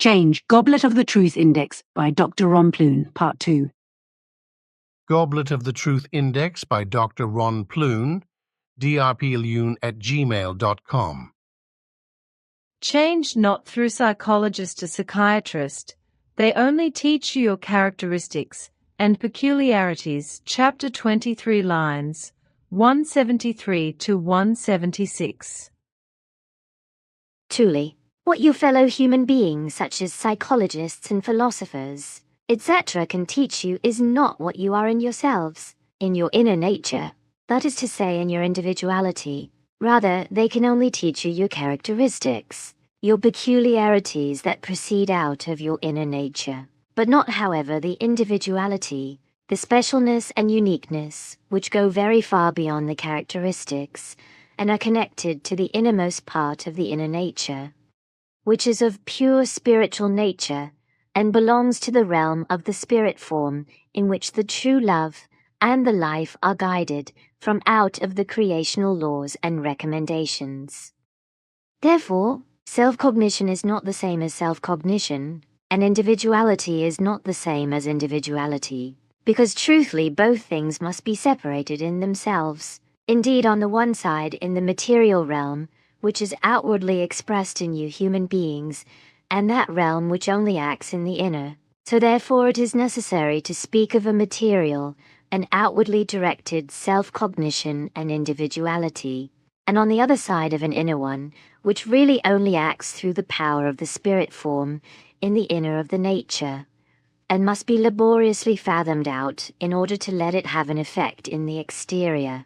Change Goblet of the Truth Index by Dr. Pleune, Part 2. Goblet of the Truth Index by Dr. Pleune, drpleune@gmail.com. Change not through psychologist to psychiatrist. They only teach you your characteristics and peculiarities. Chapter 23, lines 173 to 176. Truly, what your fellow human beings, such as psychologists and philosophers, etc., can teach you is not what you are in yourselves, in your inner nature, that is to say, in your individuality. Rather, they can only teach you your characteristics, your peculiarities that proceed out of your inner nature, but not, however, the individuality, the specialness and uniqueness, which go very far beyond the characteristics, and are connected to the innermost part of the inner nature, which is of pure spiritual nature, and belongs to the realm of the spirit form in which the true love and the life are guided from out of the creational laws and recommendations. Therefore, self-cognition is not the same as self-cognition, and individuality is not the same as individuality, because truthfully both things must be separated in themselves. Indeed, on the one side, in the material realm, which is outwardly expressed in you human beings, and that realm which only acts in the inner. So therefore it is necessary to speak of a material and outwardly directed self-cognition and individuality, and on the other side of an inner one, which really only acts through the power of the spirit form in the inner of the nature, and must be laboriously fathomed out in order to let it have an effect in the exterior.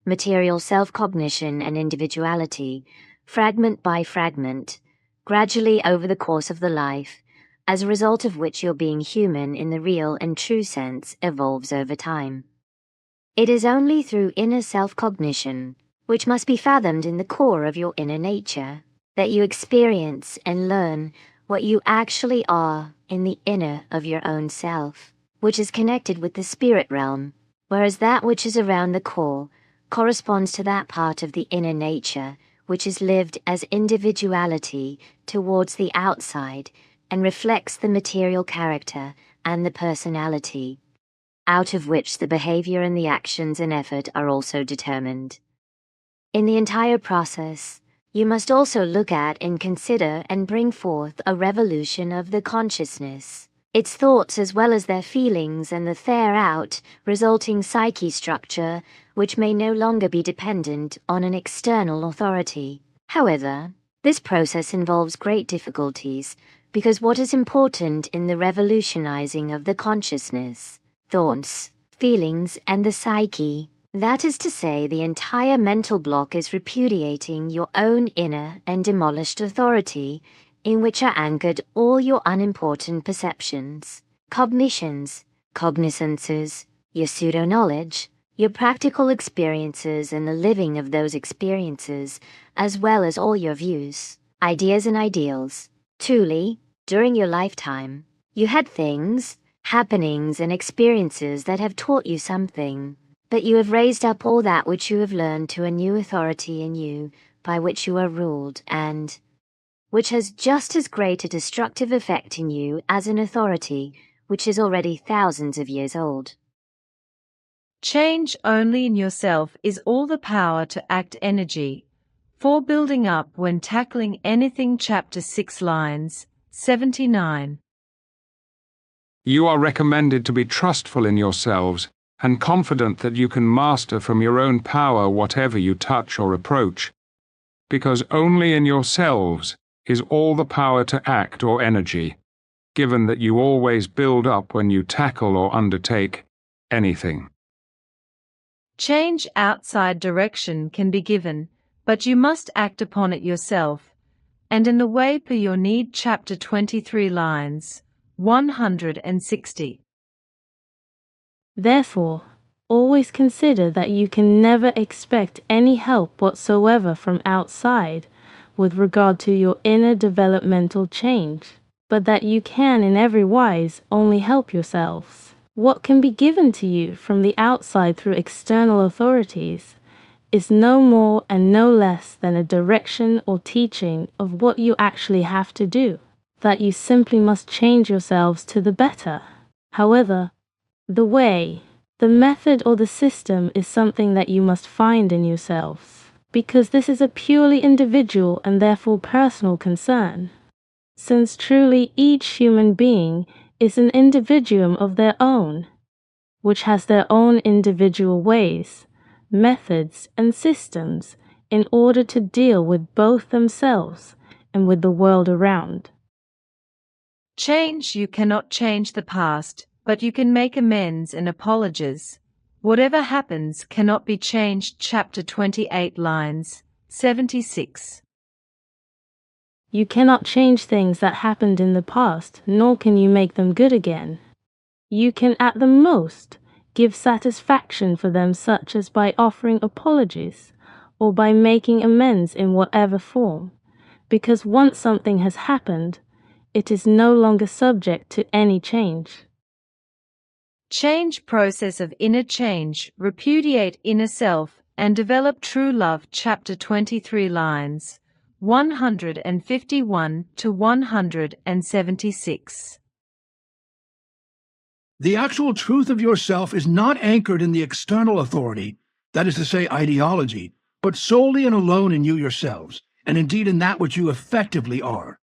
Material self-cognition and individuality, fragment by fragment, gradually over the course of the life, as a result of which your being human in the real and true sense evolves over time. It is only through inner self-cognition, which must be fathomed in the core of your inner nature, that you experience and learn what you actually are in the inner of your own self, which is connected with the spirit realm, whereas that which is around the core corresponds to that part of the inner nature which is lived as individuality towards the outside and reflects the material character and the personality, out of which the behavior and the actions and effort are also determined. In the entire process, you must also look at and consider and bring forth a revolution of the consciousness, its thoughts as well as their feelings and the thereout resulting psyche structure, which may no longer be dependent on an external authority. However, this process involves great difficulties, because what is important in the revolutionizing of the consciousness, thoughts, feelings, and the psyche, that is to say, the entire mental block is repudiating your own inner and demolished authority, in which are anchored all your unimportant perceptions, cognitions, cognizances, your pseudo-knowledge, your practical experiences and the living of those experiences, as well as all your views, ideas and ideals. Truly, during your lifetime, you had things, happenings and experiences that have taught you something, but you have raised up all that which you have learned to a new authority in you by which you are ruled, and which has just as great a destructive effect in you as an authority which is already thousands of years old. Change only in yourself is all the power to act energy for building up when tackling anything. Chapter 6, lines 79. You are recommended to be trustful in yourselves and confident that you can master from your own power whatever you touch or approach, because only in yourselves is all the power to act or energy, given that you always build up when you tackle or undertake anything. Change outside direction can be given, but you must act upon it yourself, and in the way per your need. Chapter 23, lines 160. Therefore, always consider that you can never expect any help whatsoever from outside with regard to your inner developmental change, but that you can in every wise only help yourselves. What can be given to you from the outside through external authorities is no more and no less than a direction or teaching of what you actually have to do. that you simply must change yourselves to the better. However, the way, the method or the system is something that you must find in yourselves, because this is a purely individual and therefore personal concern. Since truly each human being is an individuum of their own, which has their own individual ways, methods, and systems in order to deal with both themselves and with the world around. You cannot change the past, but you can make amends and apologies. Whatever happens cannot be changed. Chapter 28, lines 76. You cannot change things that happened in the past, nor can you make them good again. You can at the most give satisfaction for them, such as by offering apologies or by making amends in whatever form, because once something has happened, it is no longer subject to any change. Change process of inner change, repudiate inner self, and develop true love. Chapter 23, lines 151 to 176. The actual truth of yourself is not anchored in the external authority, that is to say, ideology, but solely and alone in you yourselves, and indeed in that which you effectively are.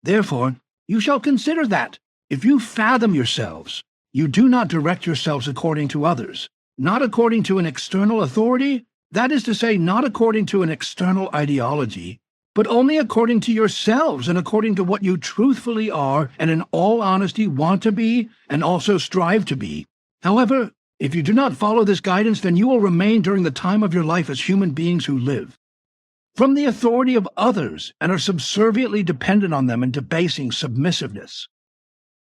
Therefore, you shall consider that, if you fathom yourselves, you do not direct yourselves according to others, not according to an external authority, that is to say, not according to an external ideology, but only according to yourselves and according to what you truthfully are and in all honesty want to be and also strive to be. However, if you do not follow this guidance, then you will remain during the time of your life as human beings who live from the authority of others and are subserviently dependent on them in debasing submissiveness.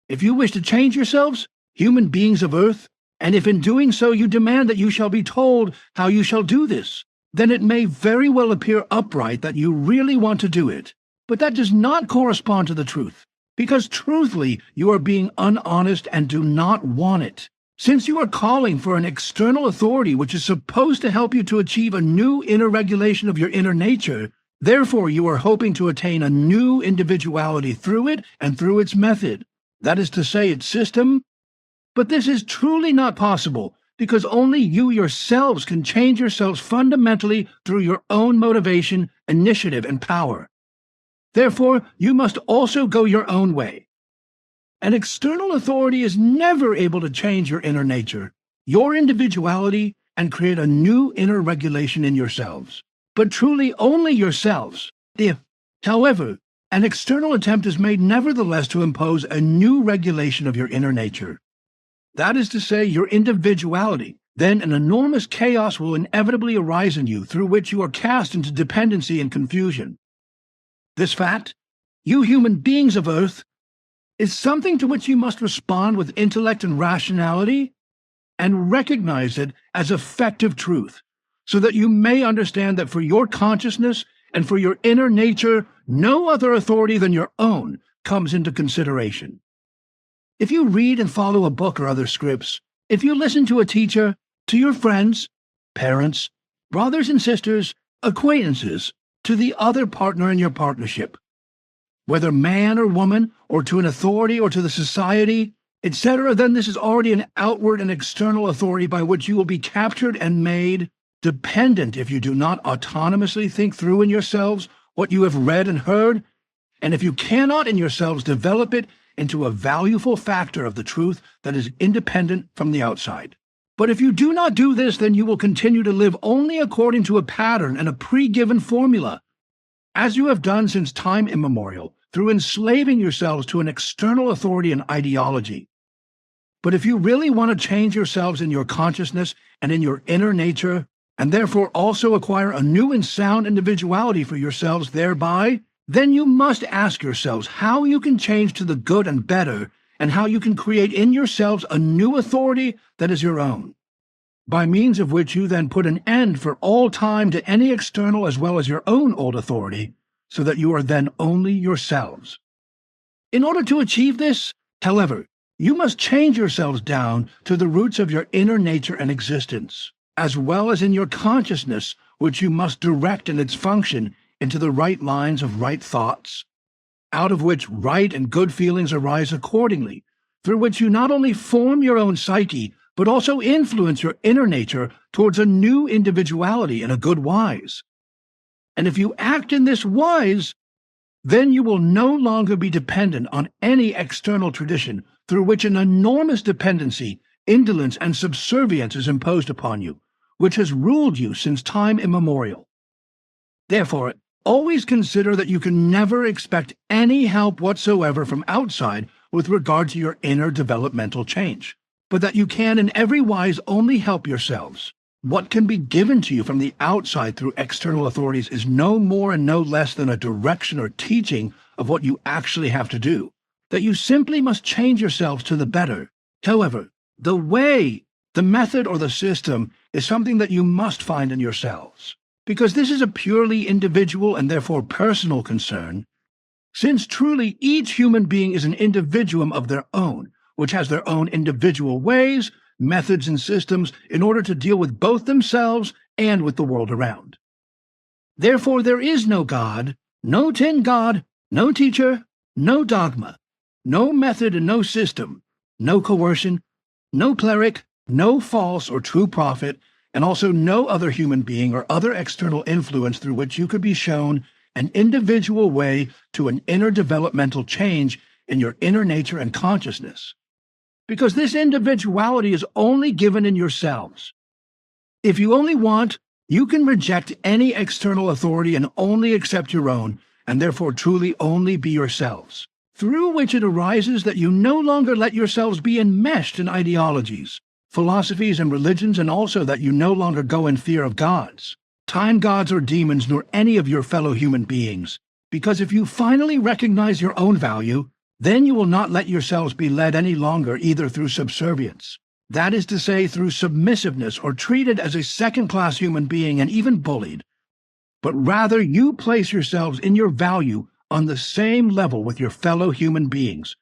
If you wish to change yourselves, human beings of earth, and if in doing so you demand that you shall be told how you shall do this, then it may very well appear upright that you really want to do it. But that does not correspond to the truth, because truthfully you are being unhonest and do not want it. Since you are calling for an external authority which is supposed to help you to achieve a new inner regulation of your inner nature, therefore you are hoping to attain a new individuality through it and through its method, that is to say, its system. But this is truly not possible, because only you yourselves can change yourselves fundamentally through your own motivation, initiative, and power. Therefore, you must also go your own way. An external authority is never able to change your inner nature, your individuality, and create a new inner regulation in yourselves, but truly only yourselves. If, however, an external attempt is made nevertheless to impose a new regulation of your inner nature, that is to say, your individuality, then an enormous chaos will inevitably arise in you, through which you are cast into dependency and confusion. This fact, you human beings of earth, is something to which you must respond with intellect and rationality, and recognize it as effective truth, so that you may understand that for your consciousness and for your inner nature, no other authority than your own comes into consideration. If you read and follow a book or other scripts, if you listen to a teacher, to your friends, parents, brothers and sisters, acquaintances, to the other partner in your partnership, whether man or woman, or to an authority or to the society, etc., then this is already an outward and external authority by which you will be captured and made dependent if you do not autonomously think through in yourselves what you have read and heard, and if you cannot in yourselves develop it into a valuable factor of the truth that is independent from the outside. But if you do not do this, then you will continue to live only according to a pattern and a pre-given formula, as you have done since time immemorial, through enslaving yourselves to an external authority and ideology. But if you really want to change yourselves in your consciousness and in your inner nature, and therefore also acquire a new and sound individuality for yourselves thereby, then you must ask yourselves how you can change to the good and better, and how you can create in yourselves a new authority that is your own, by means of which you then put an end for all time to any external as well as your own old authority, so that you are then only yourselves. In order to achieve this, however, you must change yourselves down to the roots of your inner nature and existence, as well as in your consciousness, which you must direct in its function into the right lines of right thoughts, out of which right and good feelings arise accordingly, through which you not only form your own psyche, but also influence your inner nature towards a new individuality in a good wise. And if you act in this wise, then you will no longer be dependent on any external tradition through which an enormous dependency, indolence, and subservience is imposed upon you, which has ruled you since time immemorial. Therefore, always consider that you can never expect any help whatsoever from outside with regard to your inner developmental change, but that you can in every wise only help yourselves. What can be given to you from the outside through external authorities is no more and no less than a direction or teaching of what you actually have to do, that you simply must change yourselves to the better. However, the way, the method, or the system is something that you must find in yourselves, because this is a purely individual and therefore personal concern, since truly each human being is an individuum of their own, which has their own individual ways, methods, and systems in order to deal with both themselves and with the world around. Therefore, there is no God, no tin God, no teacher, no dogma, no method and no system, no coercion, no cleric, no false or true prophet, and also no other human being or other external influence through which you could be shown an individual way to an inner developmental change in your inner nature and consciousness, because this individuality is only given in yourselves. If you only want, you can reject any external authority and only accept your own, and therefore truly only be yourselves, through which it arises that you no longer let yourselves be enmeshed in ideologies, philosophies, and religions, and also that you no longer go in fear of gods, time gods or demons, nor any of your fellow human beings, because if you finally recognize your own value, then you will not let yourselves be led any longer either through subservience, that is to say, through submissiveness or treated as a second-class human being and even bullied, but rather you place yourselves in your value on the same level with your fellow human beings,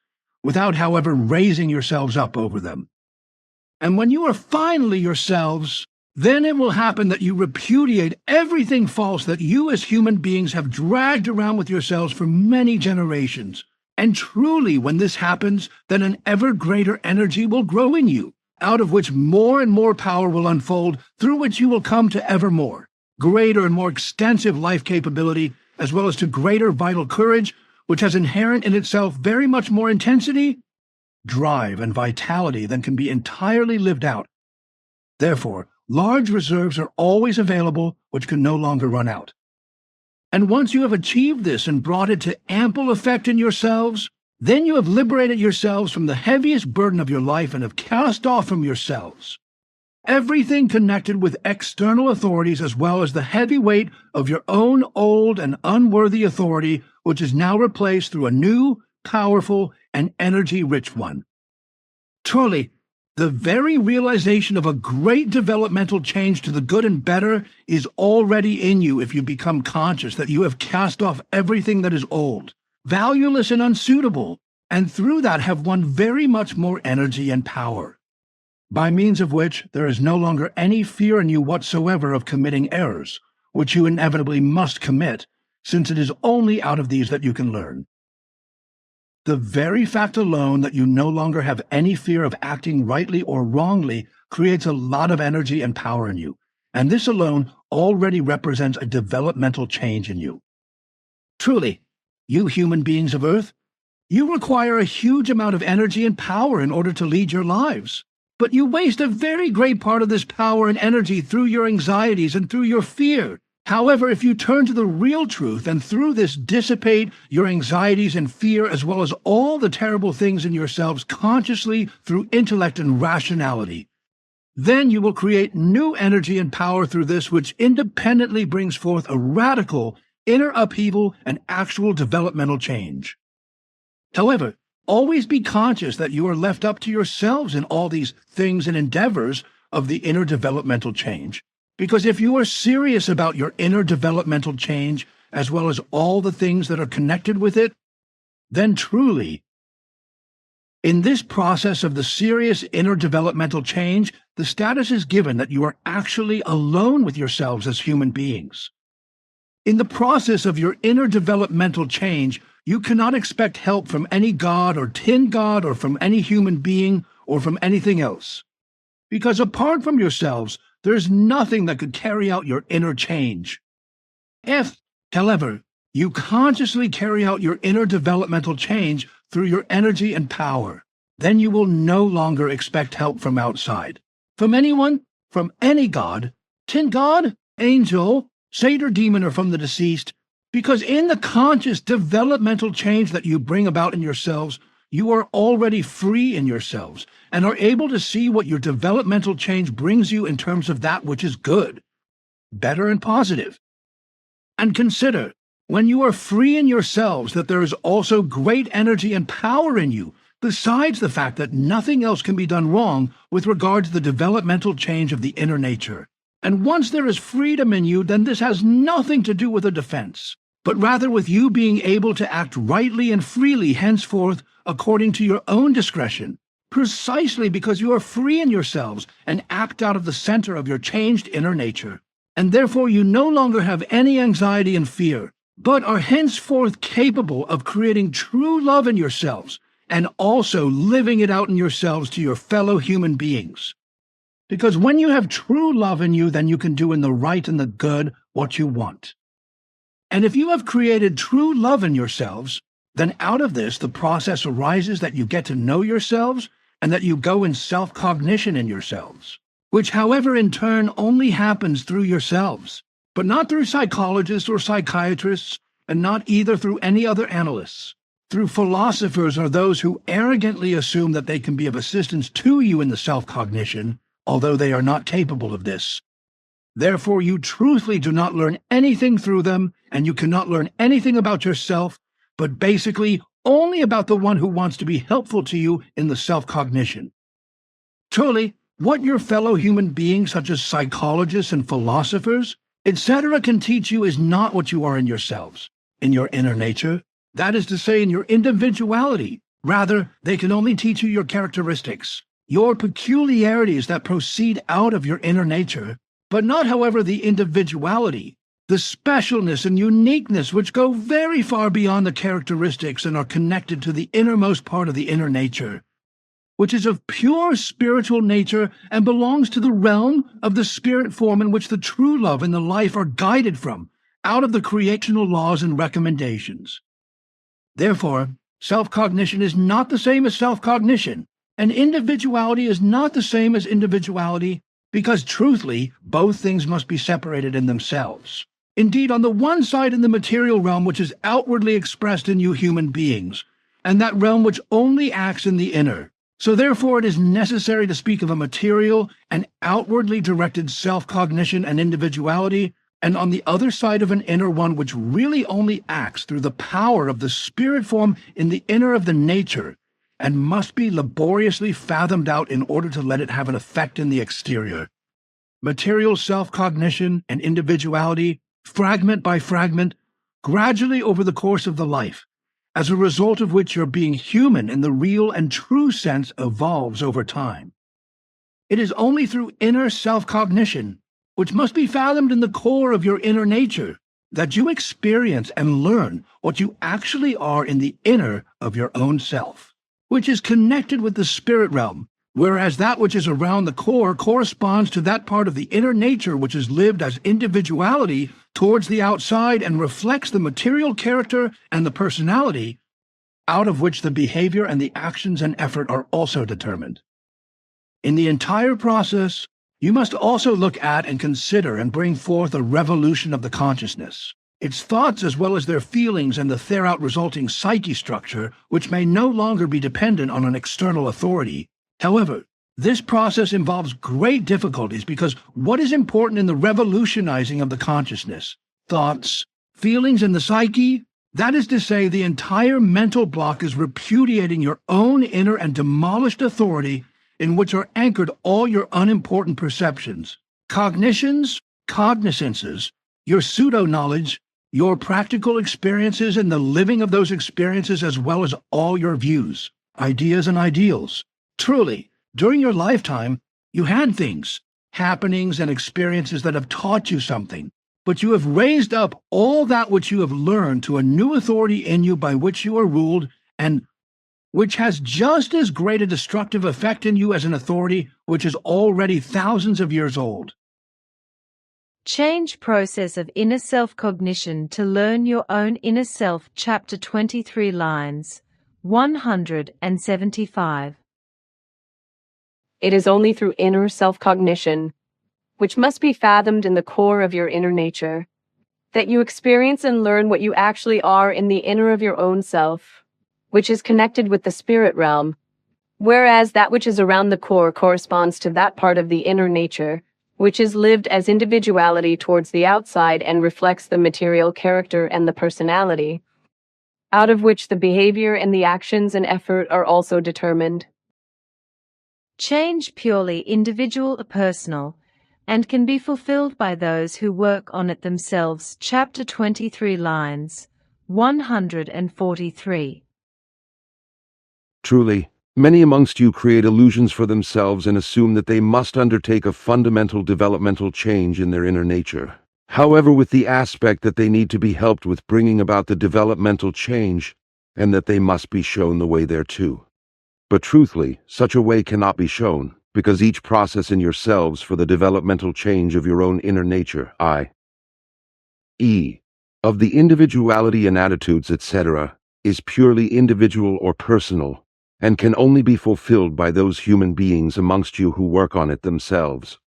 without, however, raising yourselves up over them. And when you are finally yourselves, then it will happen that you repudiate everything false that you as human beings have dragged around with yourselves for many generations. And truly, when this happens, then an ever greater energy will grow in you, out of which more and more power will unfold, through which you will come to ever more, greater and more extensive life capability, as well as to greater vital courage, which has inherent in itself very much more intensity, drive, and vitality than can be entirely lived out. Therefore, large reserves are always available, which can no longer run out. And once you have achieved this and brought it to ample effect in yourselves, then you have liberated yourselves from the heaviest burden of your life and have cast off from yourselves everything connected with external authorities, as well as the heavy weight of your own old and unworthy authority, which is now replaced through a new, powerful, and energy-rich one. Truly, the very realization of a great developmental change to the good and better is already in you if you become conscious that you have cast off everything that is old, valueless, and unsuitable, and through that have won very much more energy and power, by means of which there is no longer any fear in you whatsoever of committing errors, which you inevitably must commit, since it is only out of these that you can learn. The very fact alone that you no longer have any fear of acting rightly or wrongly creates a lot of energy and power in you, and this alone already represents a developmental change in you. Truly, you human beings of Earth, you require a huge amount of energy and power in order to lead your lives, but you waste a very great part of this power and energy through your anxieties and through your fear. However, if you turn to the real truth and through this dissipate your anxieties and fear, as well as all the terrible things in yourselves consciously through intellect and rationality, then you will create new energy and power through this, which independently brings forth a radical inner upheaval and actual developmental change. However, always be conscious that you are left up to yourselves in all these things and endeavors of the inner developmental change. Because if you are serious about your inner developmental change, as well as all the things that are connected with it, then truly, in this process of the serious inner developmental change, the status is given that you are actually alone with yourselves as human beings. In the process of your inner developmental change, you cannot expect help from any god or tin god or from any human being or from anything else. Because apart from yourselves, there's nothing that could carry out your inner change. If, however, you consciously carry out your inner developmental change through your energy and power, then you will no longer expect help from outside. From anyone, from any god, tin god, angel, saint or demon, or from the deceased, because in the conscious developmental change that you bring about in yourselves, you are already free in yourselves and are able to see what your developmental change brings you in terms of that which is good, better, and positive. And consider, when you are free in yourselves, that there is also great energy and power in you, besides the fact that nothing else can be done wrong with regard to the developmental change of the inner nature. And once there is freedom in you, then this has nothing to do with a defense, but rather with you being able to act rightly and freely henceforth according to your own discretion, precisely because you are free in yourselves and act out of the center of your changed inner nature. And therefore you no longer have any anxiety and fear, but are henceforth capable of creating true love in yourselves and also living it out in yourselves to your fellow human beings. Because when you have true love in you, then you can do in the right and the good what you want. And if you have created true love in yourselves, then out of this the process arises that you get to know yourselves and that you go in self-cognition in yourselves, which however in turn only happens through yourselves, but not through psychologists or psychiatrists, and not either through any other analysts. Through philosophers or those who arrogantly assume that they can be of assistance to you in the self-cognition, although they are not capable of this. Therefore you truthfully do not learn anything through them, and you cannot learn anything about yourself, but basically only about the one who wants to be helpful to you in the self-cognition. Truly, what your fellow human beings such as psychologists and philosophers, etc. can teach you is not what you are in yourselves, in your inner nature, that is to say in your individuality. Rather, they can only teach you your characteristics, your peculiarities that proceed out of your inner nature, but not, however, the individuality, the specialness and uniqueness which go very far beyond the characteristics and are connected to the innermost part of the inner nature, which is of pure spiritual nature and belongs to the realm of the spirit form in which the true love and the life are guided from, out of the creational laws and recommendations. Therefore, self-cognition is not the same as self-cognition, and individuality is not the same as individuality, because truthfully, both things must be separated in themselves. Indeed, on the one side in the material realm which is outwardly expressed in you human beings, and that realm which only acts in the inner. So therefore it is necessary to speak of a material and outwardly directed self-cognition and individuality, and on the other side of an inner one which really only acts through the power of the spirit form in the inner of the nature, and must be laboriously fathomed out in order to let it have an effect in the exterior. Material self-cognition and individuality, fragment by fragment, gradually over the course of the life, as a result of which your being human in the real and true sense evolves over time. It is only through inner self-cognition, which must be fathomed in the core of your inner nature, that you experience and learn what you actually are in the inner of your own self, which is connected with the spirit realm, whereas that which is around the core corresponds to that part of the inner nature which is lived as individuality towards the outside and reflects the material character and the personality, out of which the behavior and the actions and effort are also determined. In the entire process, you must also look at and consider and bring forth a revolution of the consciousness, its thoughts as well as their feelings and the thereout resulting psyche structure, which may no longer be dependent on an external authority. However, this process involves great difficulties because what is important in the revolutionizing of the consciousness, thoughts, feelings, and the psyche, that is to say, the entire mental block is repudiating your own inner and demolished authority in which are anchored all your unimportant perceptions, cognitions, cognizances, your pseudo-knowledge, your practical experiences and the living of those experiences as well as all your views, ideas, and ideals. Truly, during your lifetime, you had things, happenings, and experiences that have taught you something, but you have raised up all that which you have learned to a new authority in you by which you are ruled, and which has just as great a destructive effect in you as an authority which is already thousands of years old. Change process of inner self-cognition to learn your own inner self. Chapter 23 lines 175. It is only through inner self-cognition, which must be fathomed in the core of your inner nature, that you experience and learn what you actually are in the inner of your own self, which is connected with the spirit realm, whereas that which is around the core corresponds to that part of the inner nature, which is lived as individuality towards the outside and reflects the material character and the personality, out of which the behavior and the actions and effort are also determined. Change purely individual or personal, and can be fulfilled by those who work on it themselves. Chapter 23 lines 143. Truly, many amongst you create illusions for themselves and assume that they must undertake a fundamental developmental change in their inner nature. However, with the aspect that they need to be helped with bringing about the developmental change, and that they must be shown the way thereto. But truthfully, such a way cannot be shown, because each process in yourselves for the developmental change of your own inner nature, i.e., of the individuality and attitudes, etc., is purely individual or personal, and can only be fulfilled by those human beings amongst you who work on it themselves.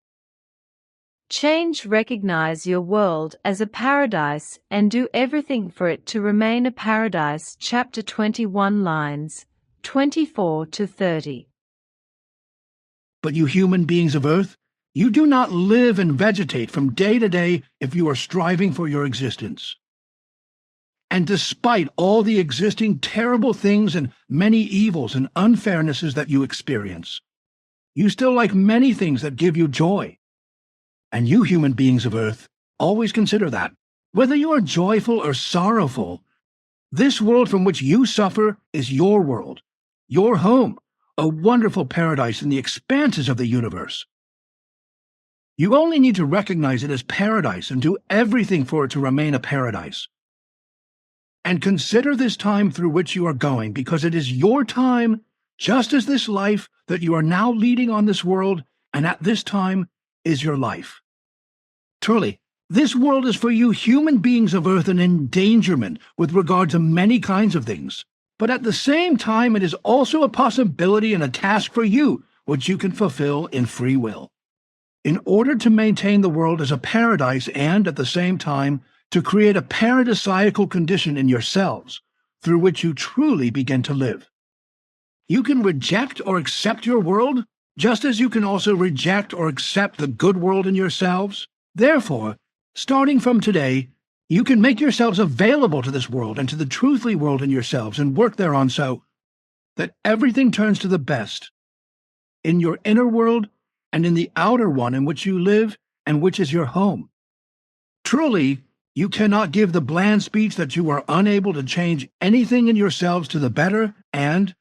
Change recognize your world as a paradise and do everything for it to remain a paradise. Chapter 21 lines 24 to 30. But you human beings of Earth, you do not live and vegetate from day to day if you are striving for your existence. And despite all the existing terrible things and many evils and unfairnesses that you experience, you still like many things that give you joy. And you human beings of Earth, always consider that, whether you are joyful or sorrowful, this world from which you suffer is your world, your home, a wonderful paradise in the expanses of the universe. You only need to recognize it as paradise and do everything for it to remain a paradise. And consider this time through which you are going, because it is your time, just as this life that you are now leading on this world, and at this time is your life. Truly, this world is for you human beings of Earth an endangerment with regard to many kinds of things. But at the same time, it is also a possibility and a task for you, which you can fulfill in free will. In order to maintain the world as a paradise and, at the same time, to create a paradisiacal condition in yourselves, through which you truly begin to live. You can reject or accept your world, just as you can also reject or accept the good world in yourselves. Therefore, starting from today, you can make yourselves available to this world and to the truthly world in yourselves and work thereon so that everything turns to the best in your inner world and in the outer one in which you live and which is your home. Truly, you cannot give the bland speech that you are unable to change anything in yourselves to the better, and,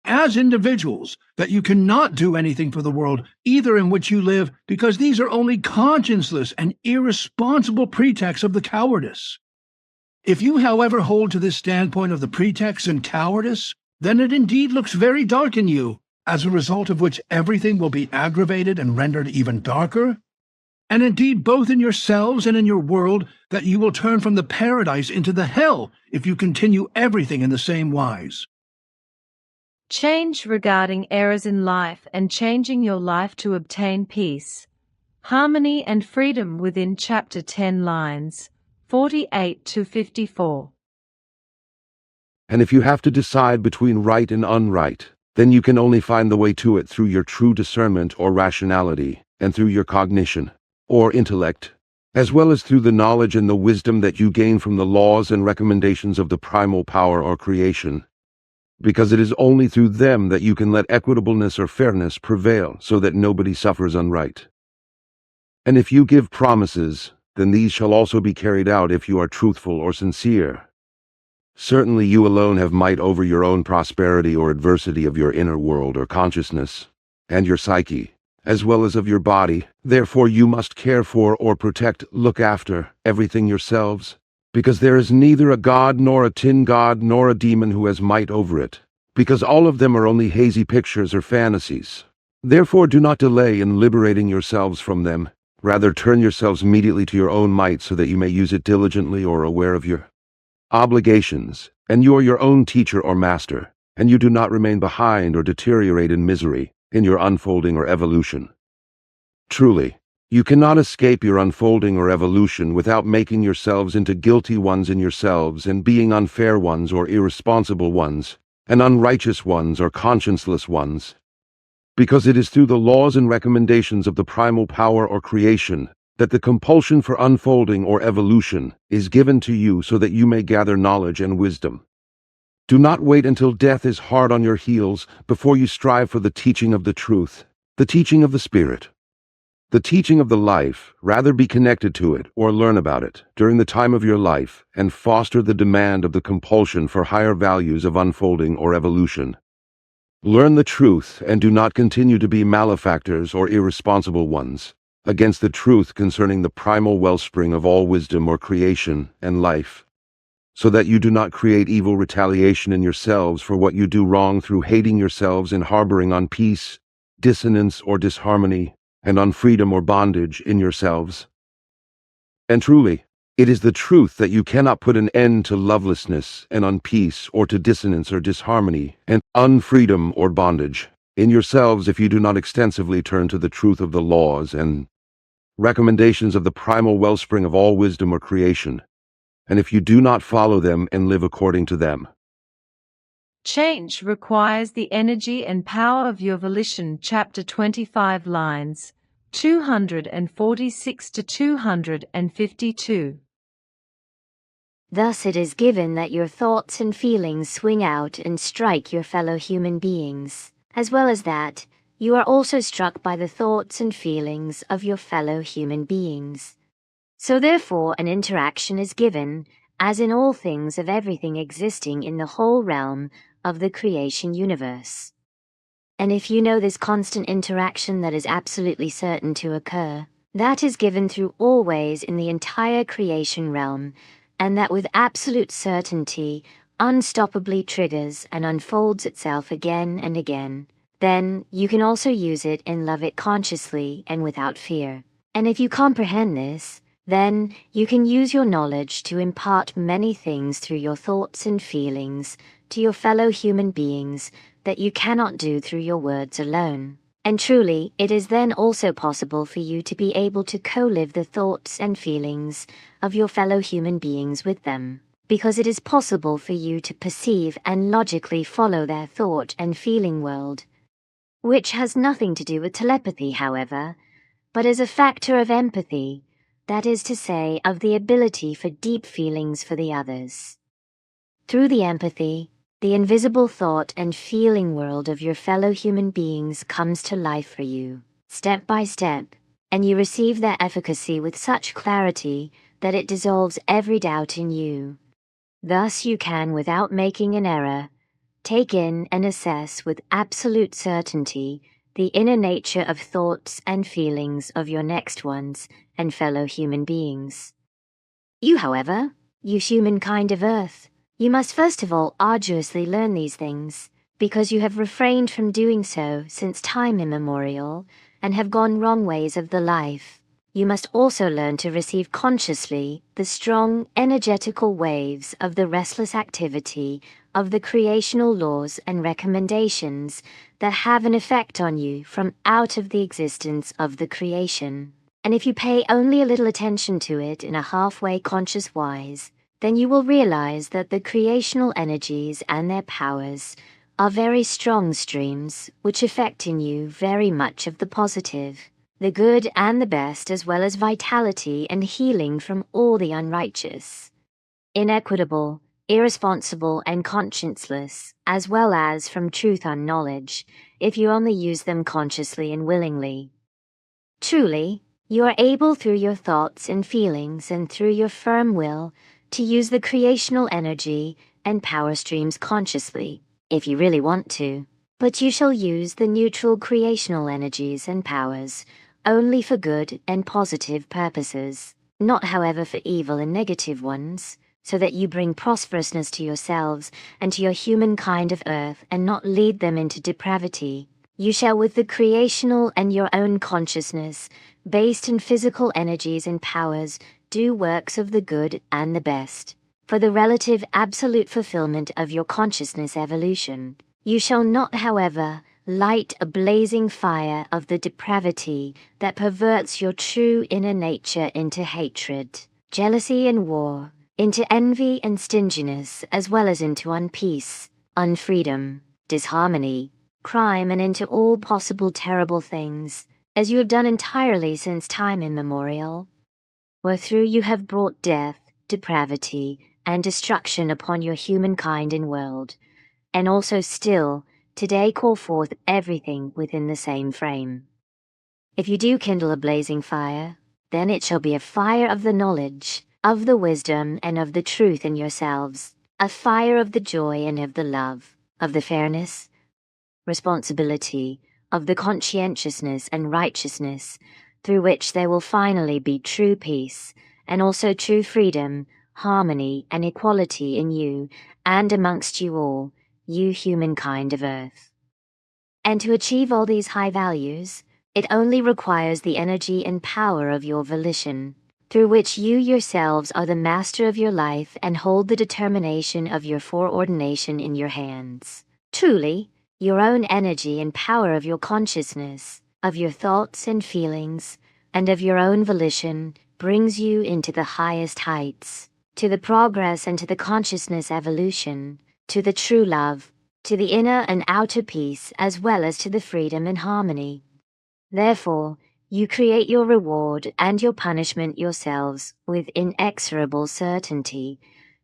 as individuals, that you cannot do anything for the world either in which you live, because these are only conscienceless and irresponsible pretexts of the cowardice. If you, however, hold to this standpoint of the pretext and cowardice, then it indeed looks very dark in you, as a result of which everything will be aggravated and rendered even darker, and indeed both in yourselves and in your world, that you will turn from the paradise into the hell if you continue everything in the same wise. Change regarding errors in life and changing your life to obtain peace, harmony and freedom within Chapter 10 lines 48 to 54. And if you have to decide between right and unright, then you can only find the way to it through your true discernment or rationality, and through your cognition, or intellect, as well as through the knowledge and the wisdom that you gain from the laws and recommendations of the primal power or creation. Because it is only through them that you can let equitableness or fairness prevail so that nobody suffers unright. And if you give promises, then these shall also be carried out if you are truthful or sincere. Certainly you alone have might over your own prosperity or adversity of your inner world or consciousness, and your psyche, as well as of your body. Therefore you must care for or protect, look after, everything yourselves, because there is neither a god nor a tin god nor a demon who has might over it, because all of them are only hazy pictures or fantasies. Therefore do not delay in liberating yourselves from them. Rather turn yourselves immediately to your own might so that you may use it diligently or aware of your obligations, and you are your own teacher or master, and you do not remain behind or deteriorate in misery in your unfolding or evolution. Truly, you cannot escape your unfolding or evolution without making yourselves into guilty ones in yourselves and being unfair ones or irresponsible ones, and unrighteous ones or conscienceless ones. Because it is through the laws and recommendations of the primal power or creation that the compulsion for unfolding or evolution is given to you so that you may gather knowledge and wisdom. Do not wait until death is hard on your heels before you strive for the teaching of the truth, the teaching of the Spirit, the teaching of the life. Rather be connected to it or learn about it during the time of your life and foster the demand of the compulsion for higher values of unfolding or evolution. Learn the truth and do not continue to be malefactors or irresponsible ones against the truth concerning the primal wellspring of all wisdom or creation and life, so that you do not create evil retaliation in yourselves for what you do wrong through hating yourselves and harboring on peace, dissonance or disharmony, and on freedom or bondage in yourselves. And truly, it is the truth that you cannot put an end to lovelessness and unpeace or to dissonance or disharmony and unfreedom or bondage in yourselves if you do not extensively turn to the truth of the laws and recommendations of the primal wellspring of all wisdom or creation, and if you do not follow them and live according to them. Change requires the energy and power of your volition. Chapter 25, lines 246 to 252. Thus it is given that your thoughts and feelings swing out and strike your fellow human beings, as well as that you are also struck by the thoughts and feelings of your fellow human beings. So therefore an interaction is given, as in all things of everything existing in the whole realm of the creation universe. And if you know this constant interaction that is absolutely certain to occur, that is given through all ways in the entire creation realm, and that with absolute certainty unstoppably triggers and unfolds itself again and again, then you can also use it and love it consciously and without fear. And if you comprehend this, then you can use your knowledge to impart many things through your thoughts and feelings to your fellow human beings that you cannot do through your words alone. And truly, it is then also possible for you to be able to co-live the thoughts and feelings of your fellow human beings with them, because it is possible for you to perceive and logically follow their thought and feeling world, which has nothing to do with telepathy, however, but is a factor of empathy, that is to say, of the ability for deep feelings for the others. Through the empathy, the invisible thought and feeling world of your fellow human beings comes to life for you, step by step, and you receive their efficacy with such clarity that it dissolves every doubt in you. Thus you can, without making an error, take in and assess with absolute certainty the inner nature of thoughts and feelings of your next ones and fellow human beings. You, however, you humankind of Earth, you must first of all arduously learn these things, because you have refrained from doing so since time immemorial, and have gone wrong ways of the life. You must also learn to receive consciously the strong, energetical waves of the restless activity of the creational laws and recommendations that have an effect on you from out of the existence of the creation. And if you pay only a little attention to it in a halfway conscious wise, then you will realize that the creational energies and their powers are very strong streams which affect in you very much of the positive, the good and the best, as well as vitality and healing from all the unrighteous, inequitable, irresponsible and conscienceless, as well as from truth unknowledge, if you only use them consciously and willingly. Truly, you are able through your thoughts and feelings and through your firm will to use the creational energy and power streams consciously, if you really want to. But you shall use the neutral creational energies and powers only for good and positive purposes, not however for evil and negative ones, so that you bring prosperousness to yourselves and to your humankind of earth and not lead them into depravity. You shall with the creational and your own consciousness, based in physical energies and powers, do works of the good and the best, for the relative absolute fulfillment of your consciousness evolution. You shall not, however, light a blazing fire of the depravity that perverts your true inner nature into hatred, jealousy and war, into envy and stinginess, as well as into unpeace, unfreedom, disharmony, crime, and into all possible terrible things, as you have done entirely since time immemorial, wherethrough you have brought death, depravity, and destruction upon your humankind and world, and also still today call forth everything within the same frame. If you do kindle a blazing fire, then it shall be a fire of the knowledge, of the wisdom, and of the truth in yourselves, a fire of the joy and of the love, of the fairness, responsibility, of the conscientiousness and righteousness, through which there will finally be true peace, and also true freedom, harmony, and equality in you and amongst you all, you humankind of earth. And to achieve all these high values, it only requires the energy and power of your volition, through which you yourselves are the master of your life and hold the determination of your foreordination in your hands. Truly, your own energy and power of your consciousness, of your thoughts and feelings, and of your own volition brings you into the highest heights, to the progress and to the consciousness evolution, to the true love, to the inner and outer peace, as well as to the freedom and harmony. Therefore, you create your reward and your punishment yourselves with inexorable certainty,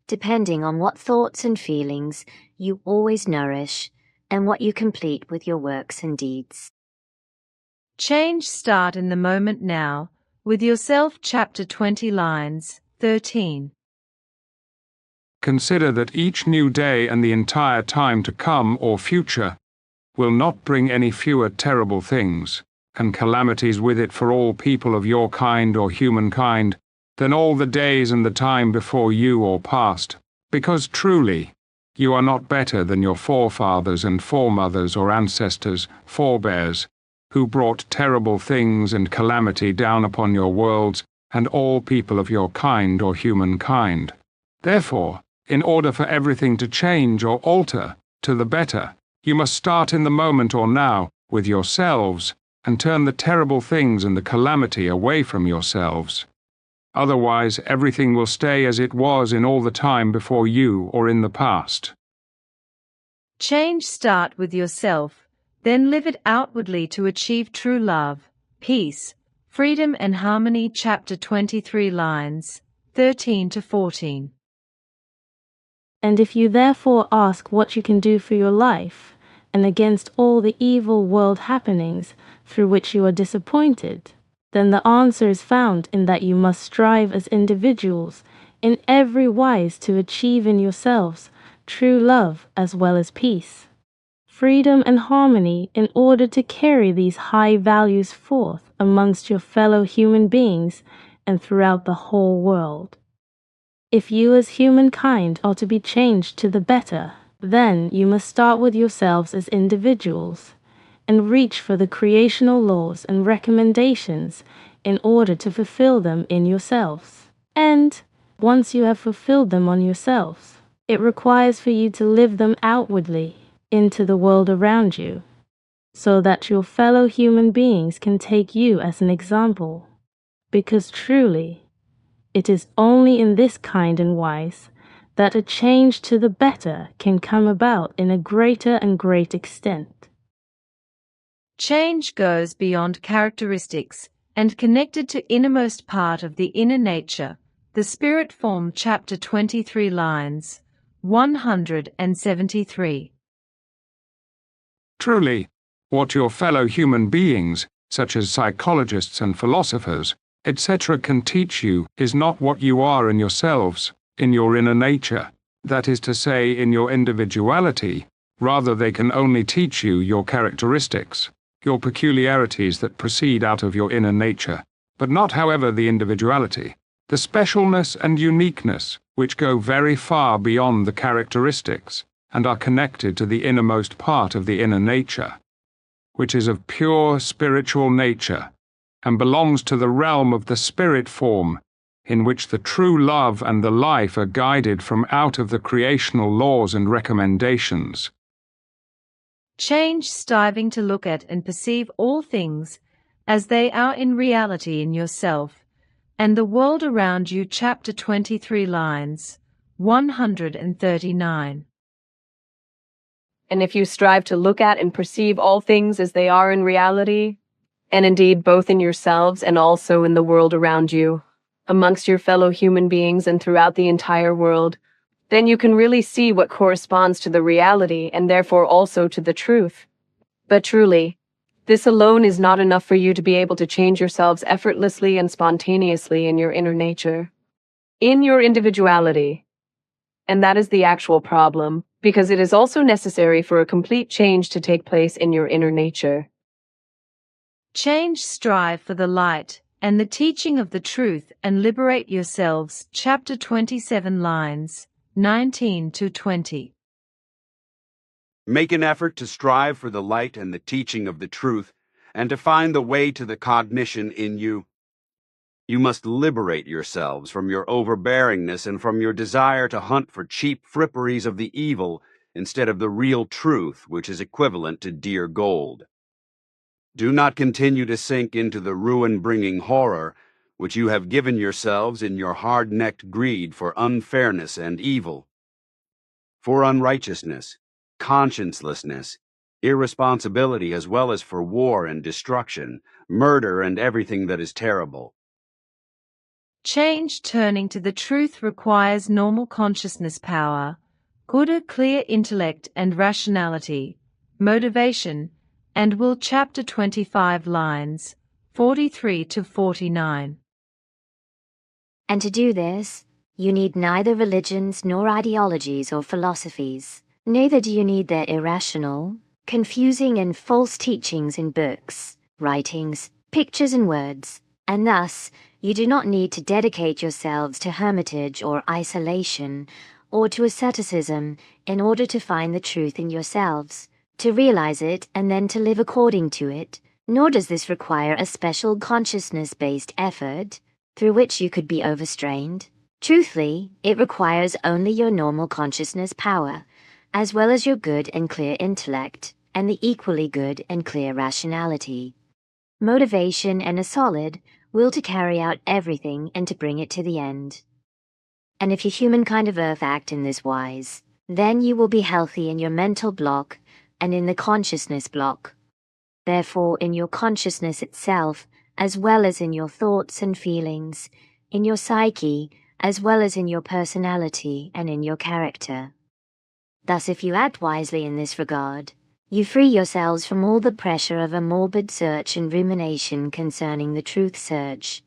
depending on what thoughts and feelings you always nourish and what you complete with your works and deeds. Change start in the moment now, with yourself. Chapter 20 lines 13. Consider that each new day and the entire time to come or future will not bring any fewer terrible things, and calamities with it for all people of your kind or humankind, than all the days and the time before you or past, because truly, you are not better than your forefathers and foremothers or ancestors, forebears, who brought terrible things and calamity down upon your worlds and all people of your kind or humankind. Therefore, in order for everything to change or alter to the better, you must start in the moment or now with yourselves and turn the terrible things and the calamity away from yourselves. Otherwise, everything will stay as it was in all the time before you or in the past. Change start with yourself, then live it outwardly to achieve true love, peace, freedom and harmony. Chapter 23 lines 13 to 14. And if you therefore ask what you can do for your life, and against all the evil world happenings through which you are disappointed, then the answer is found in that you must strive as individuals in every wise to achieve in yourselves true love as well as peace, freedom and harmony, in order to carry these high values forth amongst your fellow human beings and throughout the whole world. If you as humankind are to be changed to the better, then you must start with yourselves as individuals and reach for the creational laws and recommendations in order to fulfill them in yourselves. And once you have fulfilled them on yourselves, it requires for you to live them outwardly into the world around you, so that your fellow human beings can take you as an example. Because truly, it is only in this kind and wise that a change to the better can come about in a greater and great extent. Change goes beyond characteristics and connected to innermost part of the inner nature, the spirit form. Chapter 23 lines 173. Truly, what your fellow human beings, such as psychologists and philosophers, etc., can teach you is not what you are in yourselves, in your inner nature, that is to say, in your individuality, Rather, they can only teach you your characteristics, your peculiarities that proceed out of your inner nature, but not, however, the individuality, the specialness and uniqueness which go very far beyond the characteristics and are connected to the innermost part of the inner nature, which is of pure spiritual nature and belongs to the realm of the spirit form, in which the true love and the life are guided from out of the creational laws and recommendations. Change striving to look at and perceive all things as they are in reality in yourself and the world around you. Chapter 23, lines 139. And if you strive to look at and perceive all things as they are in reality, and indeed both in yourselves and also in the world around you, amongst your fellow human beings and throughout the entire world, then you can really see what corresponds to the reality and therefore also to the truth. But truly, this alone is not enough for you to be able to change yourselves effortlessly and spontaneously in your inner nature, in your individuality. And that is the actual problem, because it is also necessary for a complete change to take place in your inner nature. Change, strive for the light and the teaching of the truth and liberate yourselves. Chapter 27, lines 19 to 20. Make an effort to strive for the light and the teaching of the truth, and to find the way to the cognition in you. You must liberate yourselves from your overbearingness and from your desire to hunt for cheap fripperies of the evil instead of the real truth, which is equivalent to dear gold. Do not continue to sink into the ruin-bringing horror which you have given yourselves in your hard-necked greed for unfairness and evil, for unrighteousness, consciencelessness, irresponsibility, as well as for war and destruction, murder and everything that is terrible. Change, turning to the truth, requires normal consciousness power, good, clear intellect and rationality, motivation, and will. Chapter 25, lines 43 to 49. And to do this, you need neither religions nor ideologies or philosophies. Neither do you need their irrational, confusing and false teachings in books, writings, pictures and words, and thus you do not need to dedicate yourselves to hermitage or isolation or to asceticism in order to find the truth in yourselves, to realize it and then to live according to it, nor does this require a special consciousness-based effort through which you could be overstrained. Truthfully, it requires only your normal consciousness power, as well as your good and clear intellect, and the equally good and clear rationality, motivation, and a solid will to carry out everything and to bring it to the end. And if you human kind of earth act in this wise, then you will be healthy in your mental block and in the consciousness block. Therefore, in your consciousness itself, as well as in your thoughts and feelings, in your psyche, as well as in your personality and in your character. Thus, if you act wisely in this regard, you free yourselves from all the pressure of a morbid search and rumination concerning the truth search.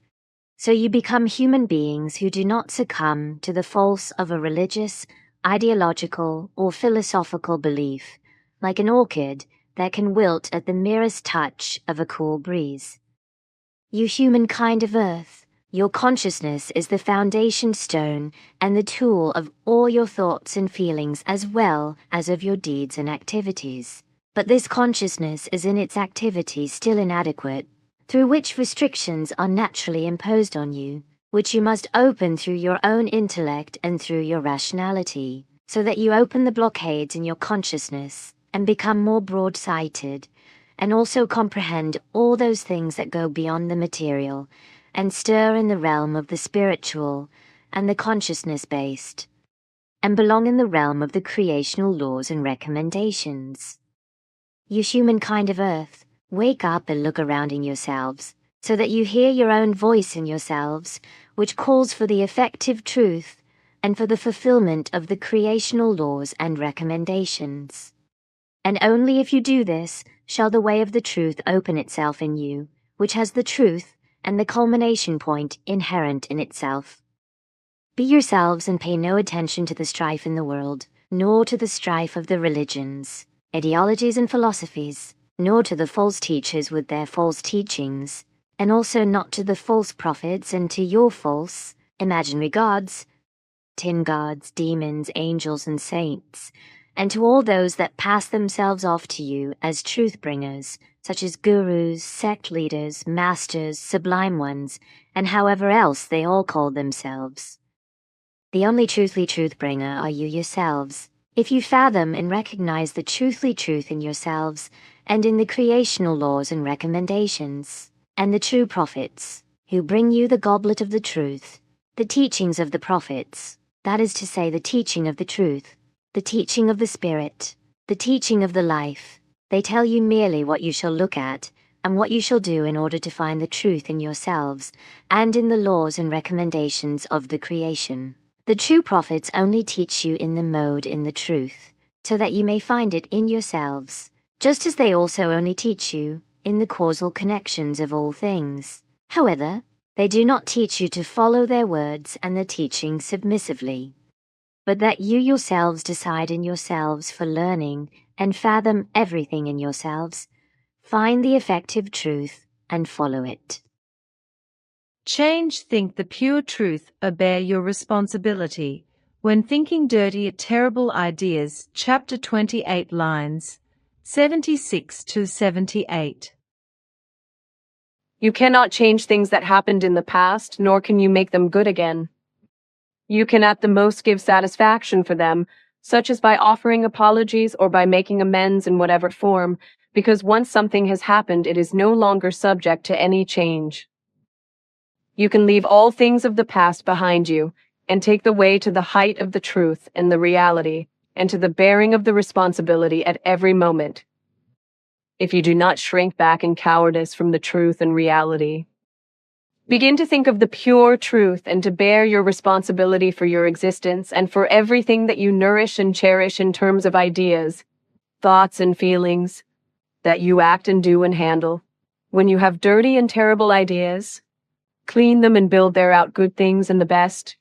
So you become human beings who do not succumb to the false of a religious, ideological, or philosophical belief, like an orchid that can wilt at the merest touch of a cool breeze. You human kind of earth, your consciousness is the foundation stone and the tool of all your thoughts and feelings as well as of your deeds and activities. But this consciousness is in its activity still inadequate, through which restrictions are naturally imposed on you, which you must open through your own intellect and through your rationality, so that you open the blockades in your consciousness and become more broad-sighted, and also comprehend all those things that go beyond the material and stir in the realm of the spiritual and the consciousness-based, and belong in the realm of the creational laws and recommendations. You human kind of earth, wake up and look around in yourselves, so that you hear your own voice in yourselves, which calls for the effective truth and for the fulfillment of the creational laws and recommendations. And only if you do this shall the way of the truth open itself in you, which has the truth and the culmination point inherent in itself. Be yourselves and pay no attention to the strife in the world, nor to the strife of the religions, ideologies and philosophies, nor to the false teachers with their false teachings, and also not to the false prophets and to your false, imaginary gods, tin gods, demons, angels, and saints, and to all those that pass themselves off to you as truth-bringers, such as gurus, sect leaders, masters, sublime ones, and however else they all call themselves. The only truthly truth-bringer are you yourselves. If you fathom and recognize the truthly truth in yourselves, and in the creational laws and recommendations, and the true prophets, who bring you the goblet of the truth, the teachings of the prophets, that is to say the teaching of the truth, the teaching of the Spirit, the teaching of the life, they tell you merely what you shall look at, and what you shall do in order to find the truth in yourselves, and in the laws and recommendations of the creation. The true prophets only teach you in the mode in the truth, so that you may find it in yourselves, just as they also only teach you in the causal connections of all things. However, they do not teach you to follow their words and the teaching submissively, but that you yourselves decide in yourselves for learning and fathom everything in yourselves, find the effective truth and follow it. Change think the pure truth, bear your responsibility. When thinking dirty, terrible ideas, chapter 28 lines 76 to 78. You cannot change things that happened in the past, nor can you make them good again. You can at the most give satisfaction for them, such as by offering apologies or by making amends in whatever form, because once something has happened, it is no longer subject to any change. You can leave all things of the past behind you, and take the way to the height of the truth and the reality, and to the bearing of the responsibility at every moment. If you do not shrink back in cowardice from the truth and reality, begin to think of the pure truth and to bear your responsibility for your existence and for everything that you nourish and cherish in terms of ideas, thoughts, and feelings that you act and do and handle. When you have dirty and terrible ideas, clean them and build thereout good things and the best,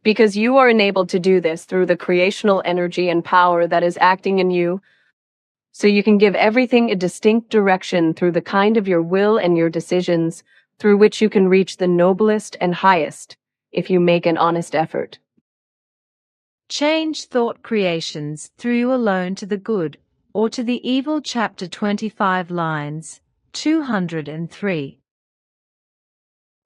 because you are enabled to do this through the creational energy and power that is acting in you, so you can give everything a distinct direction through the kind of your will and your decisions, through which you can reach the noblest and highest, if you make an honest effort. Change thought creations through you alone to the good, or to the evil, chapter 25 lines 203.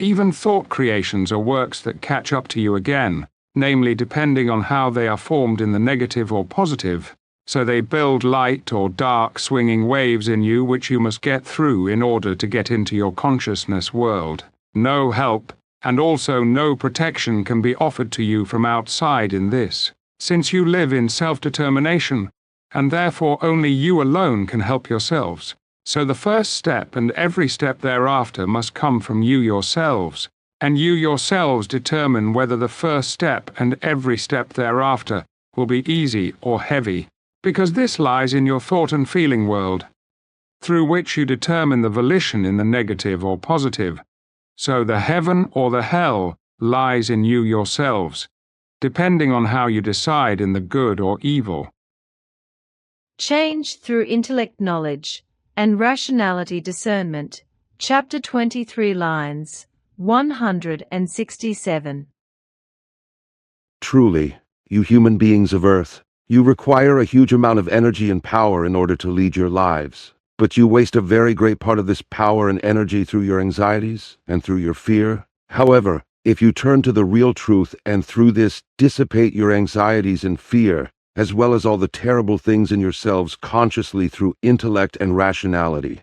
Even thought creations are works that catch up to you again, namely depending on how they are formed in the negative or positive, so they build light or dark swinging waves in you which you must get through in order to get into your consciousness world. No help, and also no protection can be offered to you from outside in this, since you live in self-determination, and therefore only you alone can help yourselves. So the first step and every step thereafter must come from you yourselves, and you yourselves determine whether the first step and every step thereafter will be easy or heavy, because this lies in your thought and feeling world, through which you determine the volition in the negative or positive. So the heaven or the hell lies in you yourselves, depending on how you decide in the good or evil. Change through intellect knowledge and rationality discernment, chapter 23 lines 167. Truly, you human beings of Earth, you require a huge amount of energy and power in order to lead your lives, but you waste a very great part of this power and energy through your anxieties and through your fear. However, if you turn to the real truth and through this dissipate your anxieties and fear, as well as all the terrible things in yourselves consciously through intellect and rationality,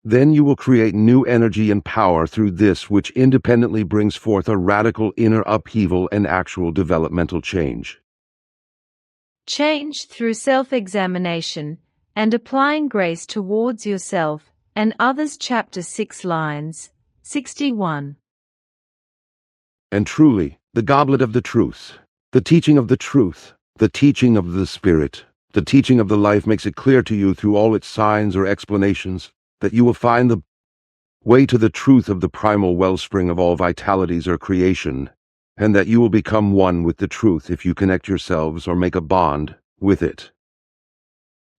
then you will create new energy and power through this, which independently brings forth a radical inner upheaval and actual developmental change. Change through self-examination and applying grace towards yourself and others, chapter 6 lines 61. And truly, the goblet of the truth, the teaching of the truth, the teaching of the Spirit, the teaching of the life makes it clear to you through all its signs or explanations that you will find the way to the truth of the primal wellspring of all vitalities or creation, and that you will become one with the truth if you connect yourselves or make a bond with it.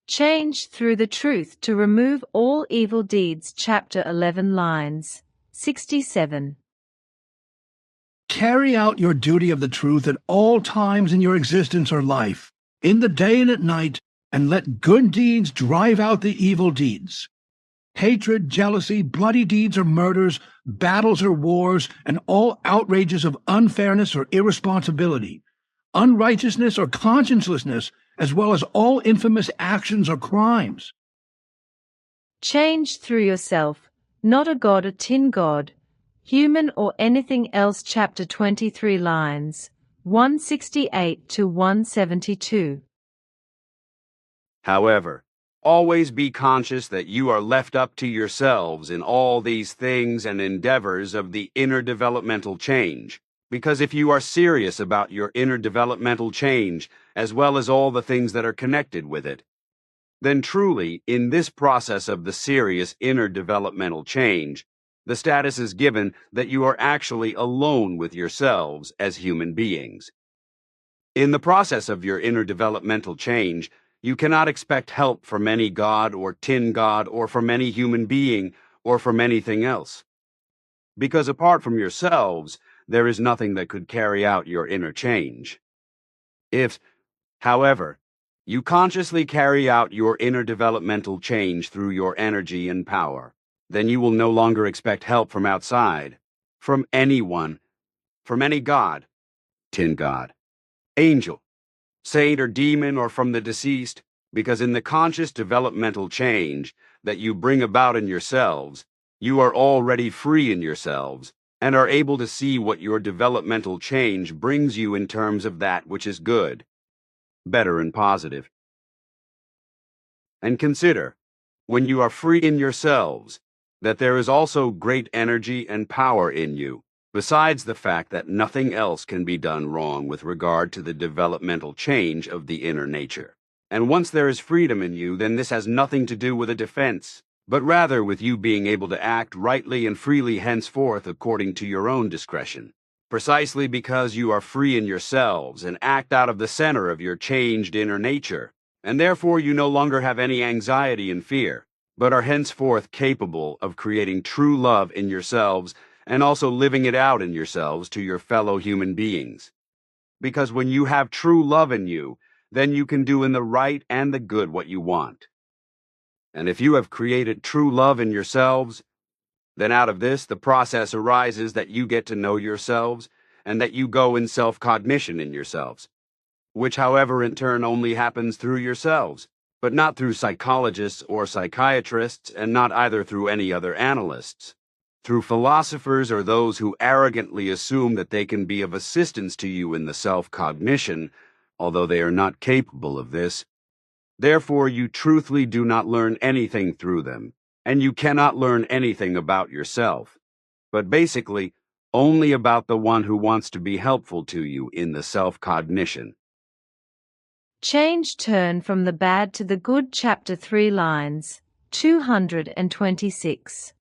Change through the truth to remove all evil deeds. Chapter 11 lines 67. Carry out your duty of the truth at all times in your existence or life, in the day and at night, and let good deeds drive out the evil deeds. Hatred, jealousy, bloody deeds or murders, battles or wars, and all outrages of unfairness or irresponsibility, unrighteousness or consciencelessness, as well as all infamous actions or crimes. Change through yourself, not a god or tin god, human or anything else. Chapter 23 lines 168 to 172. However, always be conscious that you are left up to yourselves in all these things and endeavors of the inner developmental change, because if you are serious about your inner developmental change, as well as all the things that are connected with it, then truly, in this process of the serious inner developmental change, the status is given that you are actually alone with yourselves as human beings. In the process of your inner developmental change, you cannot expect help from any god or tin god or from any human being or from anything else. Because apart from yourselves, there is nothing that could carry out your inner change. If, however, you consciously carry out your inner developmental change through your energy and power, then you will no longer expect help from outside, from anyone, from any god, tin god, angel, saint or demon, or from the deceased, because in the conscious developmental change that you bring about in yourselves, you are already free in yourselves and are able to see what your developmental change brings you in terms of that which is good, better and positive. And consider, when you are free in yourselves, that there is also great energy and power in you, besides the fact that nothing else can be done wrong with regard to the developmental change of the inner nature. And once there is freedom in you, then this has nothing to do with a defense, but rather with you being able to act rightly and freely henceforth according to your own discretion, precisely because you are free in yourselves and act out of the center of your changed inner nature, and therefore you no longer have any anxiety and fear, but are henceforth capable of creating true love in yourselves and also living it out in yourselves to your fellow human beings. Because when you have true love in you, then you can do in the right and the good what you want. And if you have created true love in yourselves, then out of this the process arises that you get to know yourselves and that you go in self-cognition in yourselves, which however in turn only happens through yourselves, but not through psychologists or psychiatrists, and not either through any other analysts. Through philosophers or those who arrogantly assume that they can be of assistance to you in the self-cognition, although they are not capable of this. Therefore you truthfully do not learn anything through them, and you cannot learn anything about yourself, but basically only about the one who wants to be helpful to you in the self-cognition. Change turn from the bad to the good. Chapter 3 lines 226.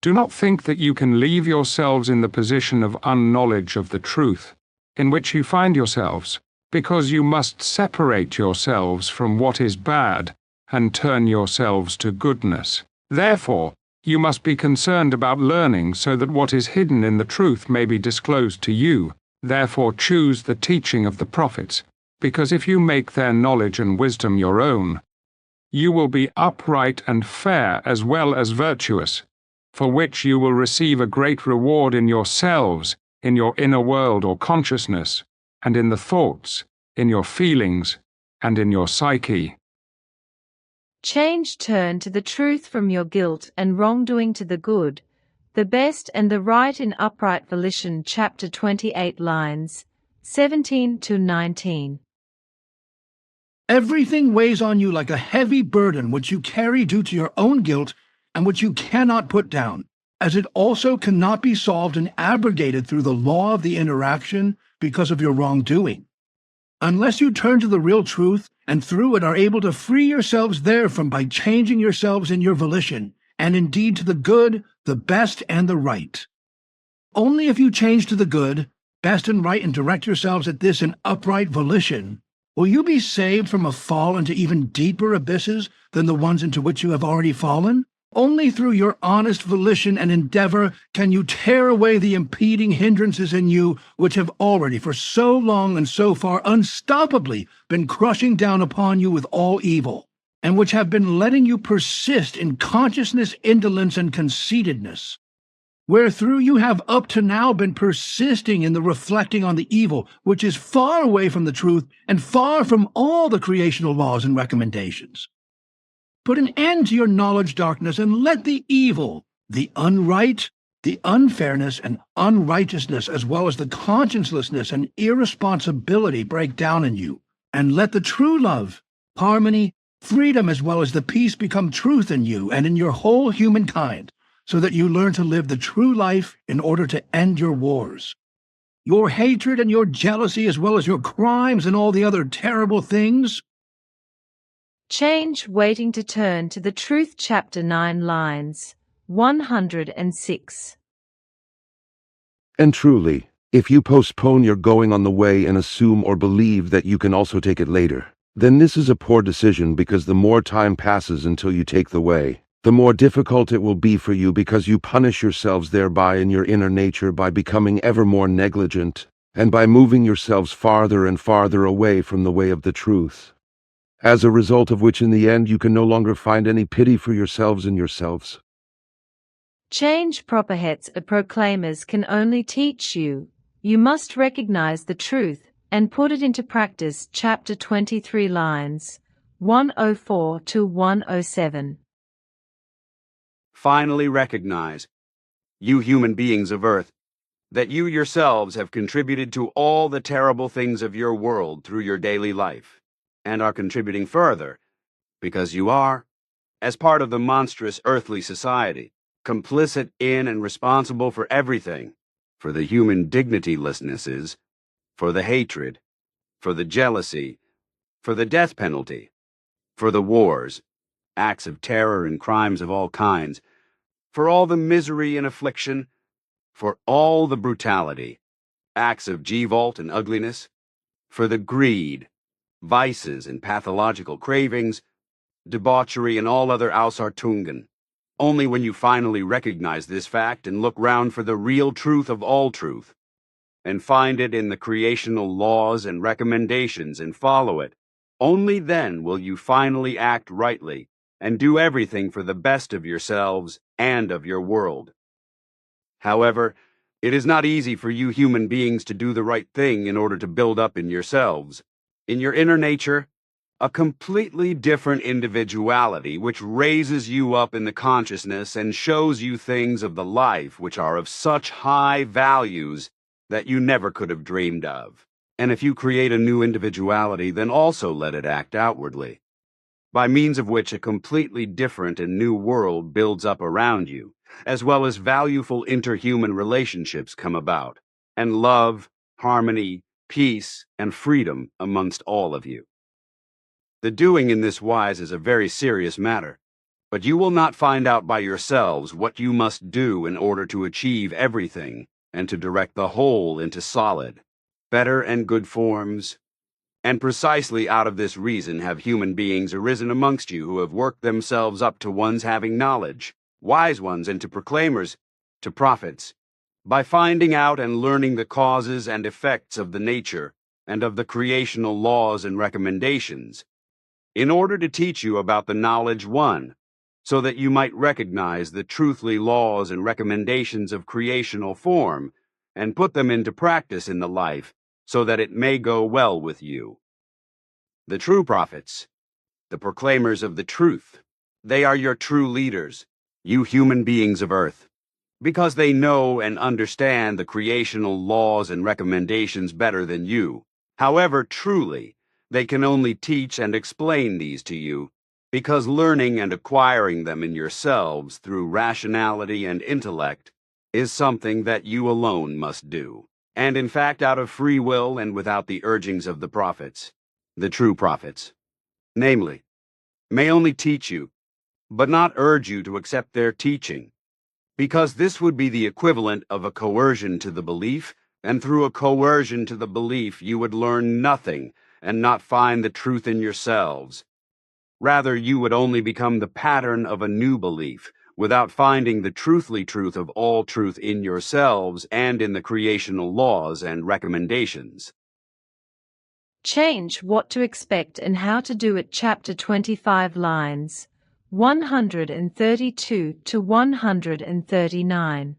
Do not think that you can leave yourselves in the position of unknowledge of the truth, in which you find yourselves, because you must separate yourselves from what is bad and turn yourselves to goodness. Therefore, you must be concerned about learning so that what is hidden in the truth may be disclosed to you. Therefore choose the teaching of the prophets, because if you make their knowledge and wisdom your own, you will be upright and fair as well as virtuous, for which you will receive a great reward in yourselves, in your inner world or consciousness, and in the thoughts, in your feelings, and in your psyche. Change turn to the truth from your guilt and wrongdoing to the good, the best and the right in upright volition. Chapter 28 lines 17 to 19. Everything weighs on you like a heavy burden which you carry due to your own guilt and which you cannot put down, as it also cannot be solved and abrogated through the law of the interaction because of your wrongdoing. Unless you turn to the real truth and through it are able to free yourselves therefrom by changing yourselves in your volition, and indeed to the good, the best, and the right. Only if you change to the good, best and right, and direct yourselves at this in upright volition, Will you be saved from a fall into even deeper abysses than the ones into which you have already fallen? Only through your honest volition and endeavor can you tear away the impeding hindrances in you which have already for so long and so far unstoppably been crushing down upon you with all evil, and which have been letting you persist in consciousness, indolence, and conceitedness, wherethrough you have up to now been persisting in the reflecting on the evil, which is far away from the truth and far from all the creational laws and recommendations. Put an end to your knowledge darkness and let the evil, the unright, the unfairness and unrighteousness, as well as the consciencelessness and irresponsibility break down in you, and let the true love, harmony, freedom, as well as the peace become truth in you and in your whole humankind, so that you learn to live the true life in order to end your wars, your hatred and your jealousy, as well as your crimes and all the other terrible things. Change waiting to turn to the Truth, Chapter 9, lines 106. And truly, if you postpone your going on the way and assume or believe that you can also take it later, then this is a poor decision, because the more time passes until you take the way, the more difficult it will be for you, because you punish yourselves thereby in your inner nature by becoming ever more negligent, and by moving yourselves farther and farther away from the way of the truth, as a result of which in the end you can no longer find any pity for yourselves and yourselves. Change propahets or proclaimers can only teach you. You must recognize the truth and put it into practice. Chapter 23, lines 104 to 107. Finally recognize, you human beings of Earth, that you yourselves have contributed to all the terrible things of your world through your daily life, and are contributing further, because you are, as part of the monstrous earthly society, complicit in and responsible for everything, for the human dignitylessnesses, for the hatred, for the jealousy, for the death penalty, for the wars, acts of terror and crimes of all kinds, for all the misery and affliction, for all the brutality, acts of Gevalt and ugliness, for the greed, vices and pathological cravings, debauchery and all other Ausartungen. Only when you finally recognize this fact and look round for the real truth of all truth, and find it in the creational laws and recommendations and follow it, only then will you finally act rightly and do everything for the best of yourselves and of your world. However, it is not easy for you human beings to do the right thing in order to build up in yourselves, in your inner nature, a completely different individuality which raises you up in the consciousness and shows you things of the life which are of such high values that you never could have dreamed of. And if you create a new individuality, then also let it act outwardly, by means of which a completely different and new world builds up around you, as well as valuable interhuman relationships come about, and love, harmony, peace, and freedom amongst all of you. The doing in this wise is a very serious matter, but you will not find out by yourselves what you must do in order to achieve everything and to direct the whole into solid, better and good forms. And precisely out of this reason have human beings arisen amongst you who have worked themselves up to ones having knowledge, wise ones, and to proclaimers, to prophets, by finding out and learning the causes and effects of the nature and of the creational laws and recommendations, in order to teach you about the knowledge one, so that you might recognize the truthly laws and recommendations of creational form, and put them into practice in the life, so that it may go well with you. The true prophets, the proclaimers of the truth, they are your true leaders, you human beings of Earth, because they know and understand the creational laws and recommendations better than you. However, truly, they can only teach and explain these to you, because learning and acquiring them in yourselves through rationality and intellect is something that you alone must do, and in fact out of free will and without the urgings of the prophets, the true prophets, namely, may only teach you, but not urge you to accept their teaching, because this would be the equivalent of a coercion to the belief, and through a coercion to the belief you would learn nothing, and not find the truth in yourselves. Rather, you would only become the pattern of a new belief, without finding the truthly truth of all truth in yourselves and in the creational laws and recommendations. Change what to expect and how to do it. Chapter 25, lines 132 to 139.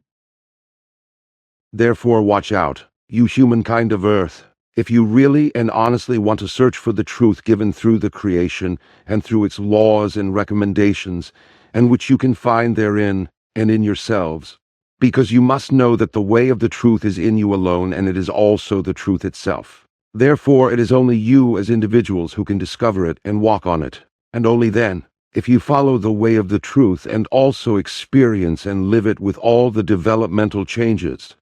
Therefore watch out, you humankind of Earth. If you really and honestly want to search for the truth given through the creation and through its laws and recommendations, and which you can find therein and in yourselves, because you must know that the way of the truth is in you alone, and it is also the truth itself. Therefore it is only you as individuals who can discover it and walk on it, and only then, if you follow the way of the truth and also experience and live it with all the developmental changes,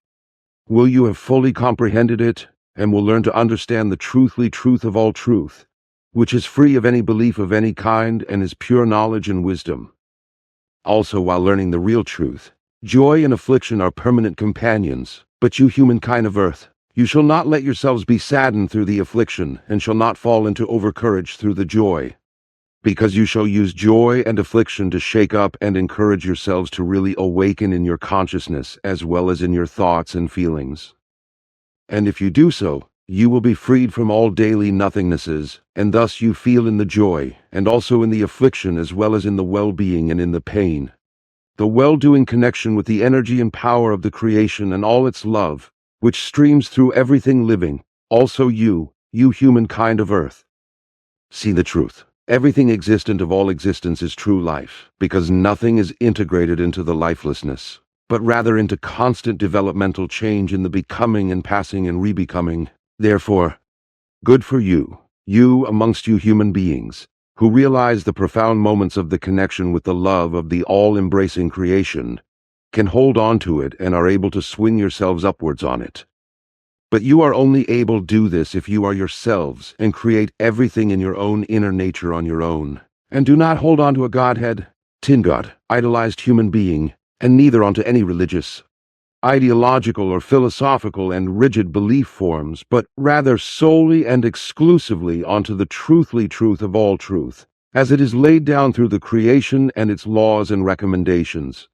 will you have fully comprehended it, and will learn to understand the truthly truth of all truth, which is free of any belief of any kind and is pure knowledge and wisdom. Also, while learning the real truth, joy and affliction are permanent companions, but you humankind of Earth, you shall not let yourselves be saddened through the affliction, and shall not fall into overcourage through the joy, because you shall use joy and affliction to shake up and encourage yourselves to really awaken in your consciousness as well as in your thoughts and feelings. And if you do so, you will be freed from all daily nothingnesses, and thus you feel in the joy, and also in the affliction as well as in the well-being and in the pain, the well-doing connection with the energy and power of the creation and all its love, which streams through everything living, also you humankind of Earth. See the truth. Everything existent of all existence is true life, because nothing is integrated into the lifelessness, but rather into constant developmental change in the becoming and passing and rebecoming. Therefore, good for you amongst you human beings, who realize the profound moments of the connection with the love of the all-embracing creation, can hold on to it and are able to swing yourselves upwards on it. But you are only able to do this if you are yourselves and create everything in your own inner nature on your own, and do not hold on to a godhead, tin god, idolized human being, and neither onto any religious, ideological or philosophical and rigid belief forms, but rather solely and exclusively onto the truthly truth of all truth, as it is laid down through the creation and its laws and recommendations.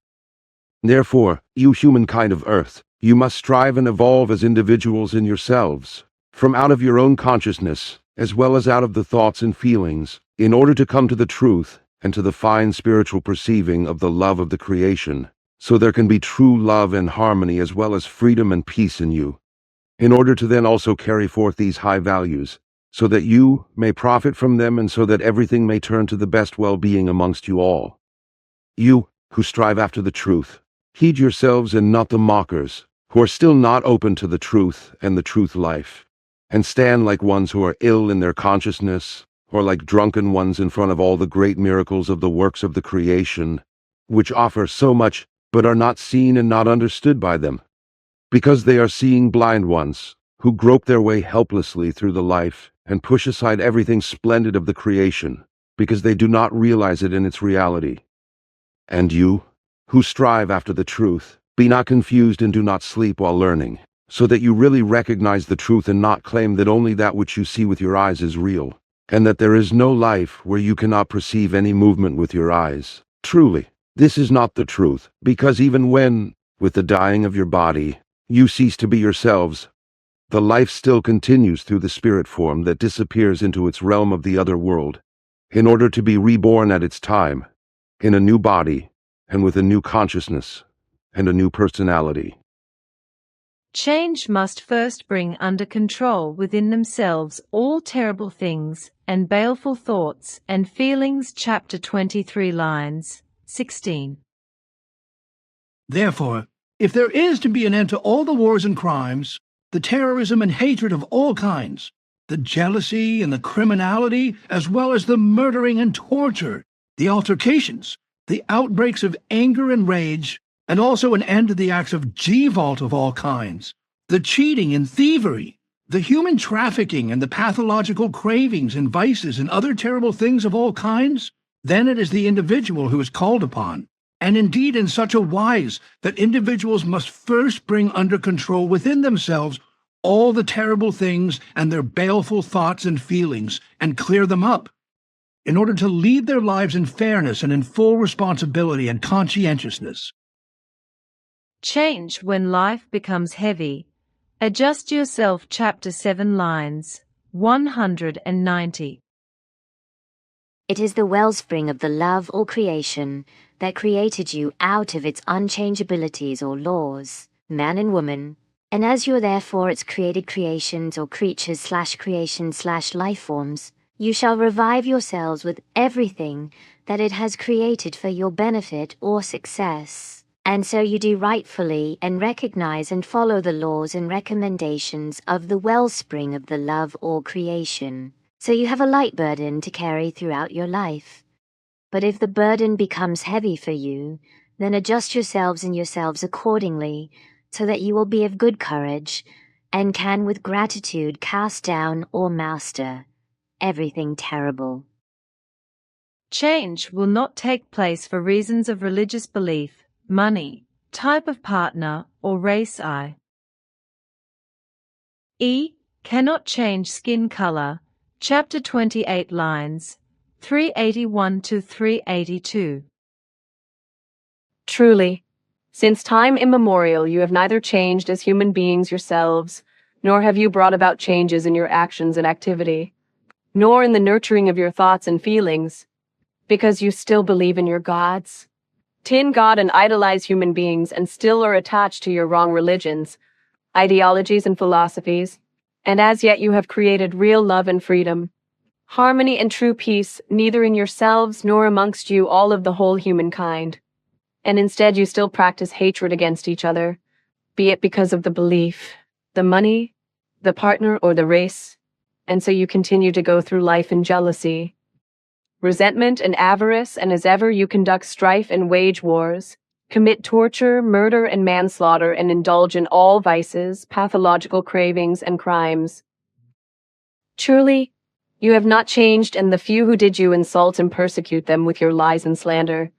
Therefore, you humankind of Earth, you must strive and evolve as individuals in yourselves, from out of your own consciousness, as well as out of the thoughts and feelings, in order to come to the truth and to the fine spiritual perceiving of the love of the creation, so there can be true love and harmony as well as freedom and peace in you, in order to then also carry forth these high values, so that you may profit from them and so that everything may turn to the best well-being amongst you all. You, who strive after the truth, heed yourselves and not the mockers, who are still not open to the truth and the truth life, and stand like ones who are ill in their consciousness, or like drunken ones in front of all the great miracles of the works of the creation, which offer so much but are not seen and not understood by them, because they are seeing blind ones, who grope their way helplessly through the life and push aside everything splendid of the creation, because they do not realize it in its reality. And you, who strive after the truth, be not confused and do not sleep while learning, so that you really recognize the truth and not claim that only that which you see with your eyes is real, and that there is no life where you cannot perceive any movement with your eyes. Truly, this is not the truth, because even when, with the dying of your body, you cease to be yourselves, the life still continues through the spirit form that disappears into its realm of the other world, in order to be reborn at its time, in a new body, and with a new consciousness, and a new personality. Change must first bring under control within themselves all terrible things and baleful thoughts and feelings. Chapter 23, lines 16. Therefore, if there is to be an end to all the wars and crimes, the terrorism and hatred of all kinds, the jealousy and the criminality, as well as the murdering and torture, the altercations, the outbreaks of anger and rage, and also an end to the acts of G-vault of all kinds, the cheating and thievery, the human trafficking and the pathological cravings and vices and other terrible things of all kinds, then it is the individual who is called upon, and indeed in such a wise that individuals must first bring under control within themselves all the terrible things and their baleful thoughts and feelings and clear them up, in order to lead their lives in fairness and in full responsibility and conscientiousness. Change when life becomes heavy. Adjust yourself. Chapter 7 lines 190. It is the wellspring of the love or creation that created you out of its unchangeabilities or laws, man and woman, and as you are therefore its created creations or creatures/creation/life forms, you shall revive yourselves with everything that it has created for your benefit or success. And so you do rightfully and recognize and follow the laws and recommendations of the wellspring of the love or creation. So you have a light burden to carry throughout your life. But if the burden becomes heavy for you, then adjust yourselves and yourselves accordingly, so that you will be of good courage, and can with gratitude cast down or master everything terrible. Change will not take place for reasons of religious belief, money, type of partner, or race. Cannot change skin color. Chapter 28 lines 381 to 382. Truly, since time immemorial you have neither changed as human beings yourselves, nor have you brought about changes in your actions and activity, nor in the nurturing of your thoughts and feelings, because you still believe in your gods, tin God and idolize human beings, and still are attached to your wrong religions, ideologies and philosophies, and as yet you have created real love and freedom, harmony and true peace, neither in yourselves nor amongst you all of the whole humankind, and instead you still practice hatred against each other, be it because of the belief, the money, the partner, or the race, and so you continue to go through life in jealousy, resentment and avarice, and as ever you conduct strife and wage wars, commit torture, murder, and manslaughter, and indulge in all vices, pathological cravings, and crimes. Truly, you have not changed, and the few who did you insult and persecute them with your lies and slander,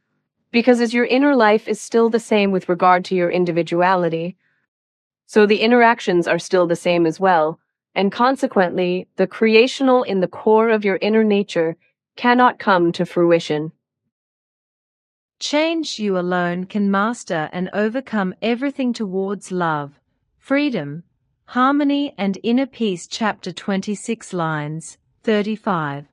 because as your inner life is still the same with regard to your individuality, so the interactions are still the same as well, and consequently, the creational in the core of your inner nature cannot come to fruition. Change you alone can master and overcome everything towards love, freedom, harmony, and inner peace. Chapter 26 lines 35.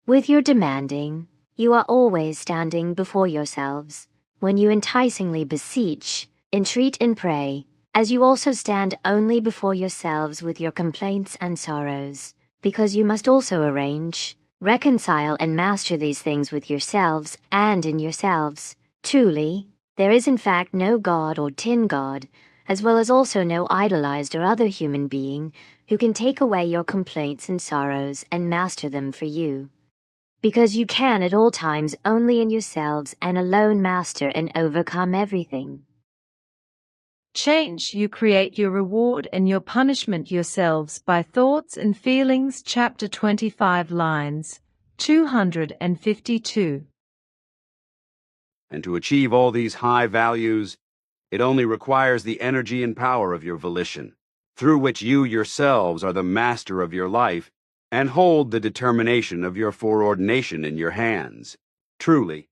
With your demanding, you are always standing before yourselves, when you enticingly beseech, entreat and pray, as you also stand only before yourselves with your complaints and sorrows, because you must also arrange, reconcile and master these things with yourselves and in yourselves. Truly, there is in fact no god or tin god, as well as also no idolized or other human being who can take away your complaints and sorrows and master them for you. Because you can at all times only in yourselves and alone master and overcome everything. Change you create your reward and your punishment yourselves by thoughts and feelings. Chapter 25 lines 252. And to achieve all these high values, it only requires the energy and power of your volition, through which you yourselves are the master of your life and hold the determination of your foreordination in your hands. Truly,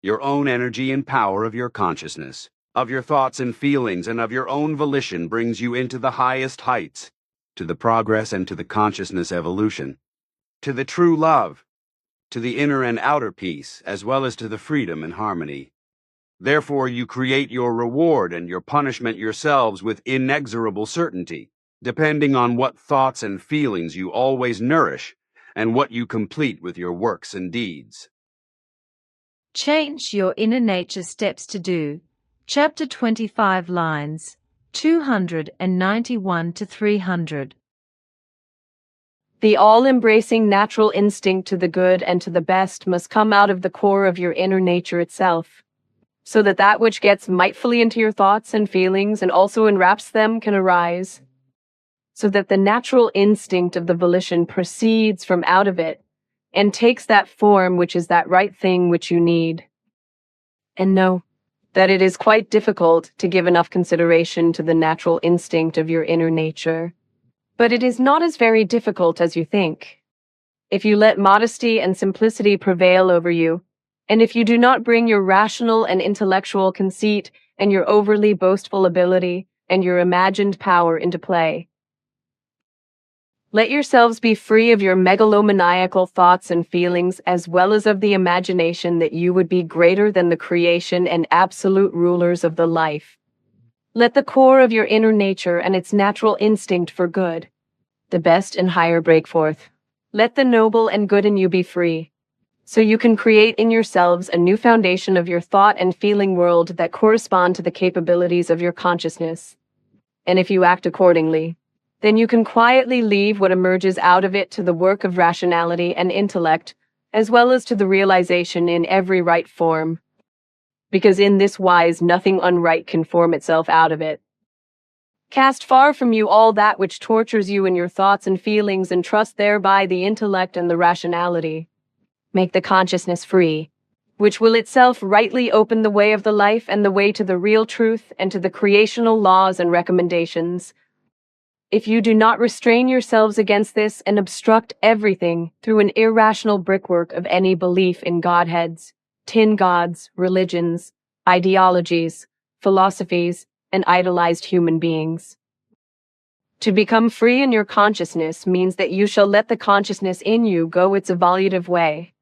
your own energy and power of your consciousness, of your thoughts and feelings, and of your own volition brings you into the highest heights, to the progress and to the consciousness evolution, to the true love, to the inner and outer peace, as well as to the freedom and harmony. Therefore you create your reward and your punishment yourselves with inexorable certainty, depending on what thoughts and feelings you always nourish and what you complete with your works and deeds. Change your inner nature steps to do. Chapter 25 lines 291 to 300. The all-embracing natural instinct to the good and to the best must come out of the core of your inner nature itself, so that that which gets mightfully into your thoughts and feelings and also enwraps them can arise, so that the natural instinct of the volition proceeds from out of it and takes that form which is that right thing which you need. And know that it is quite difficult to give enough consideration to the natural instinct of your inner nature. But it is not as very difficult as you think. If you let modesty and simplicity prevail over you, and if you do not bring your rational and intellectual conceit and your overly boastful ability and your imagined power into play. Let yourselves be free of your megalomaniacal thoughts and feelings, as well as of the imagination that you would be greater than the creation and absolute rulers of the life. Let the core of your inner nature and its natural instinct for good, the best and higher, break forth. Let the noble and good in you be free, so you can create in yourselves a new foundation of your thought and feeling world that correspond to the capabilities of your consciousness. And if you act accordingly, then you can quietly leave what emerges out of it to the work of rationality and intellect, as well as to the realization in every right form. Because in this wise nothing unright can form itself out of it. Cast far from you all that which tortures you in your thoughts and feelings, and trust thereby the intellect and the rationality. Make the consciousness free, which will itself rightly open the way of the life and the way to the real truth and to the creational laws and recommendations. If you do not restrain yourselves against this and obstruct everything through an irrational brickwork of any belief in godheads, tin gods, religions, ideologies, philosophies, and idolized human beings. To become free in your consciousness means that you shall let the consciousness in you go its evolutive way,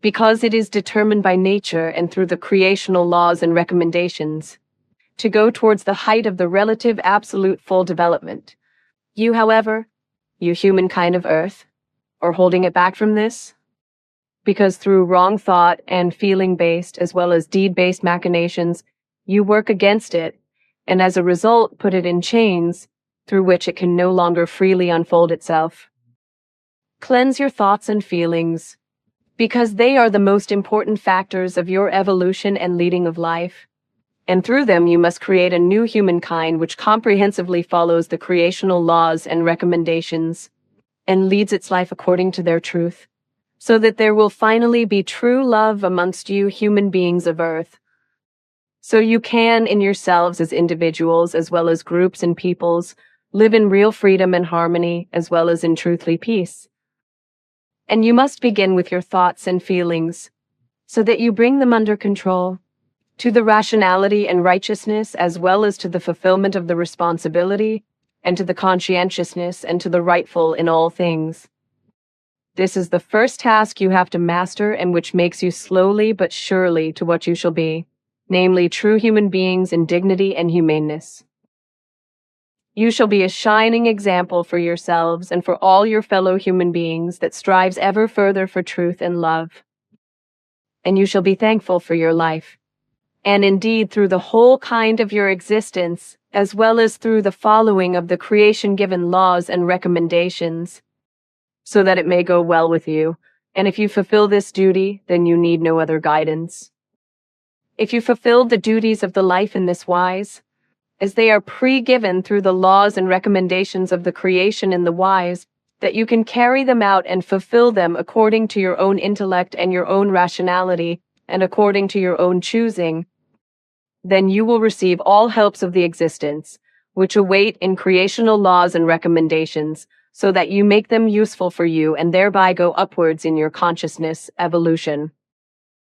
because it is determined by nature and through the creational laws and recommendations, to go towards the height of the relative absolute full development. You, however, you humankind of Earth, are holding it back from this, because through wrong thought and feeling-based as well as deed-based machinations, you work against it, and as a result put it in chains through which it can no longer freely unfold itself. Cleanse your thoughts and feelings, because they are the most important factors of your evolution and leading of life, and through them you must create a new humankind which comprehensively follows the creational laws and recommendations, and leads its life according to their truth, so that there will finally be true love amongst you human beings of Earth. So you can, in yourselves as individuals as well as groups and peoples, live in real freedom and harmony as well as in truthly peace. And you must begin with your thoughts and feelings, so that you bring them under control, to the rationality and righteousness as well as to the fulfillment of the responsibility, and to the conscientiousness and to the rightful in all things. This is the first task you have to master, and which makes you slowly but surely to what you shall be, namely true human beings in dignity and humaneness. You shall be a shining example for yourselves and for all your fellow human beings that strives ever further for truth and love. And you shall be thankful for your life, and indeed through the whole kind of your existence, as well as through the following of the creation-given laws and recommendations, so that it may go well with you. And if you fulfill this duty, then you need no other guidance. If you fulfill the duties of the life in this wise, as they are pre-given through the laws and recommendations of the creation in the wise, that you can carry them out and fulfill them according to your own intellect and your own rationality, and according to your own choosing, then you will receive all helps of the existence, which await in creational laws and recommendations, so that you make them useful for you and thereby go upwards in your consciousness evolution.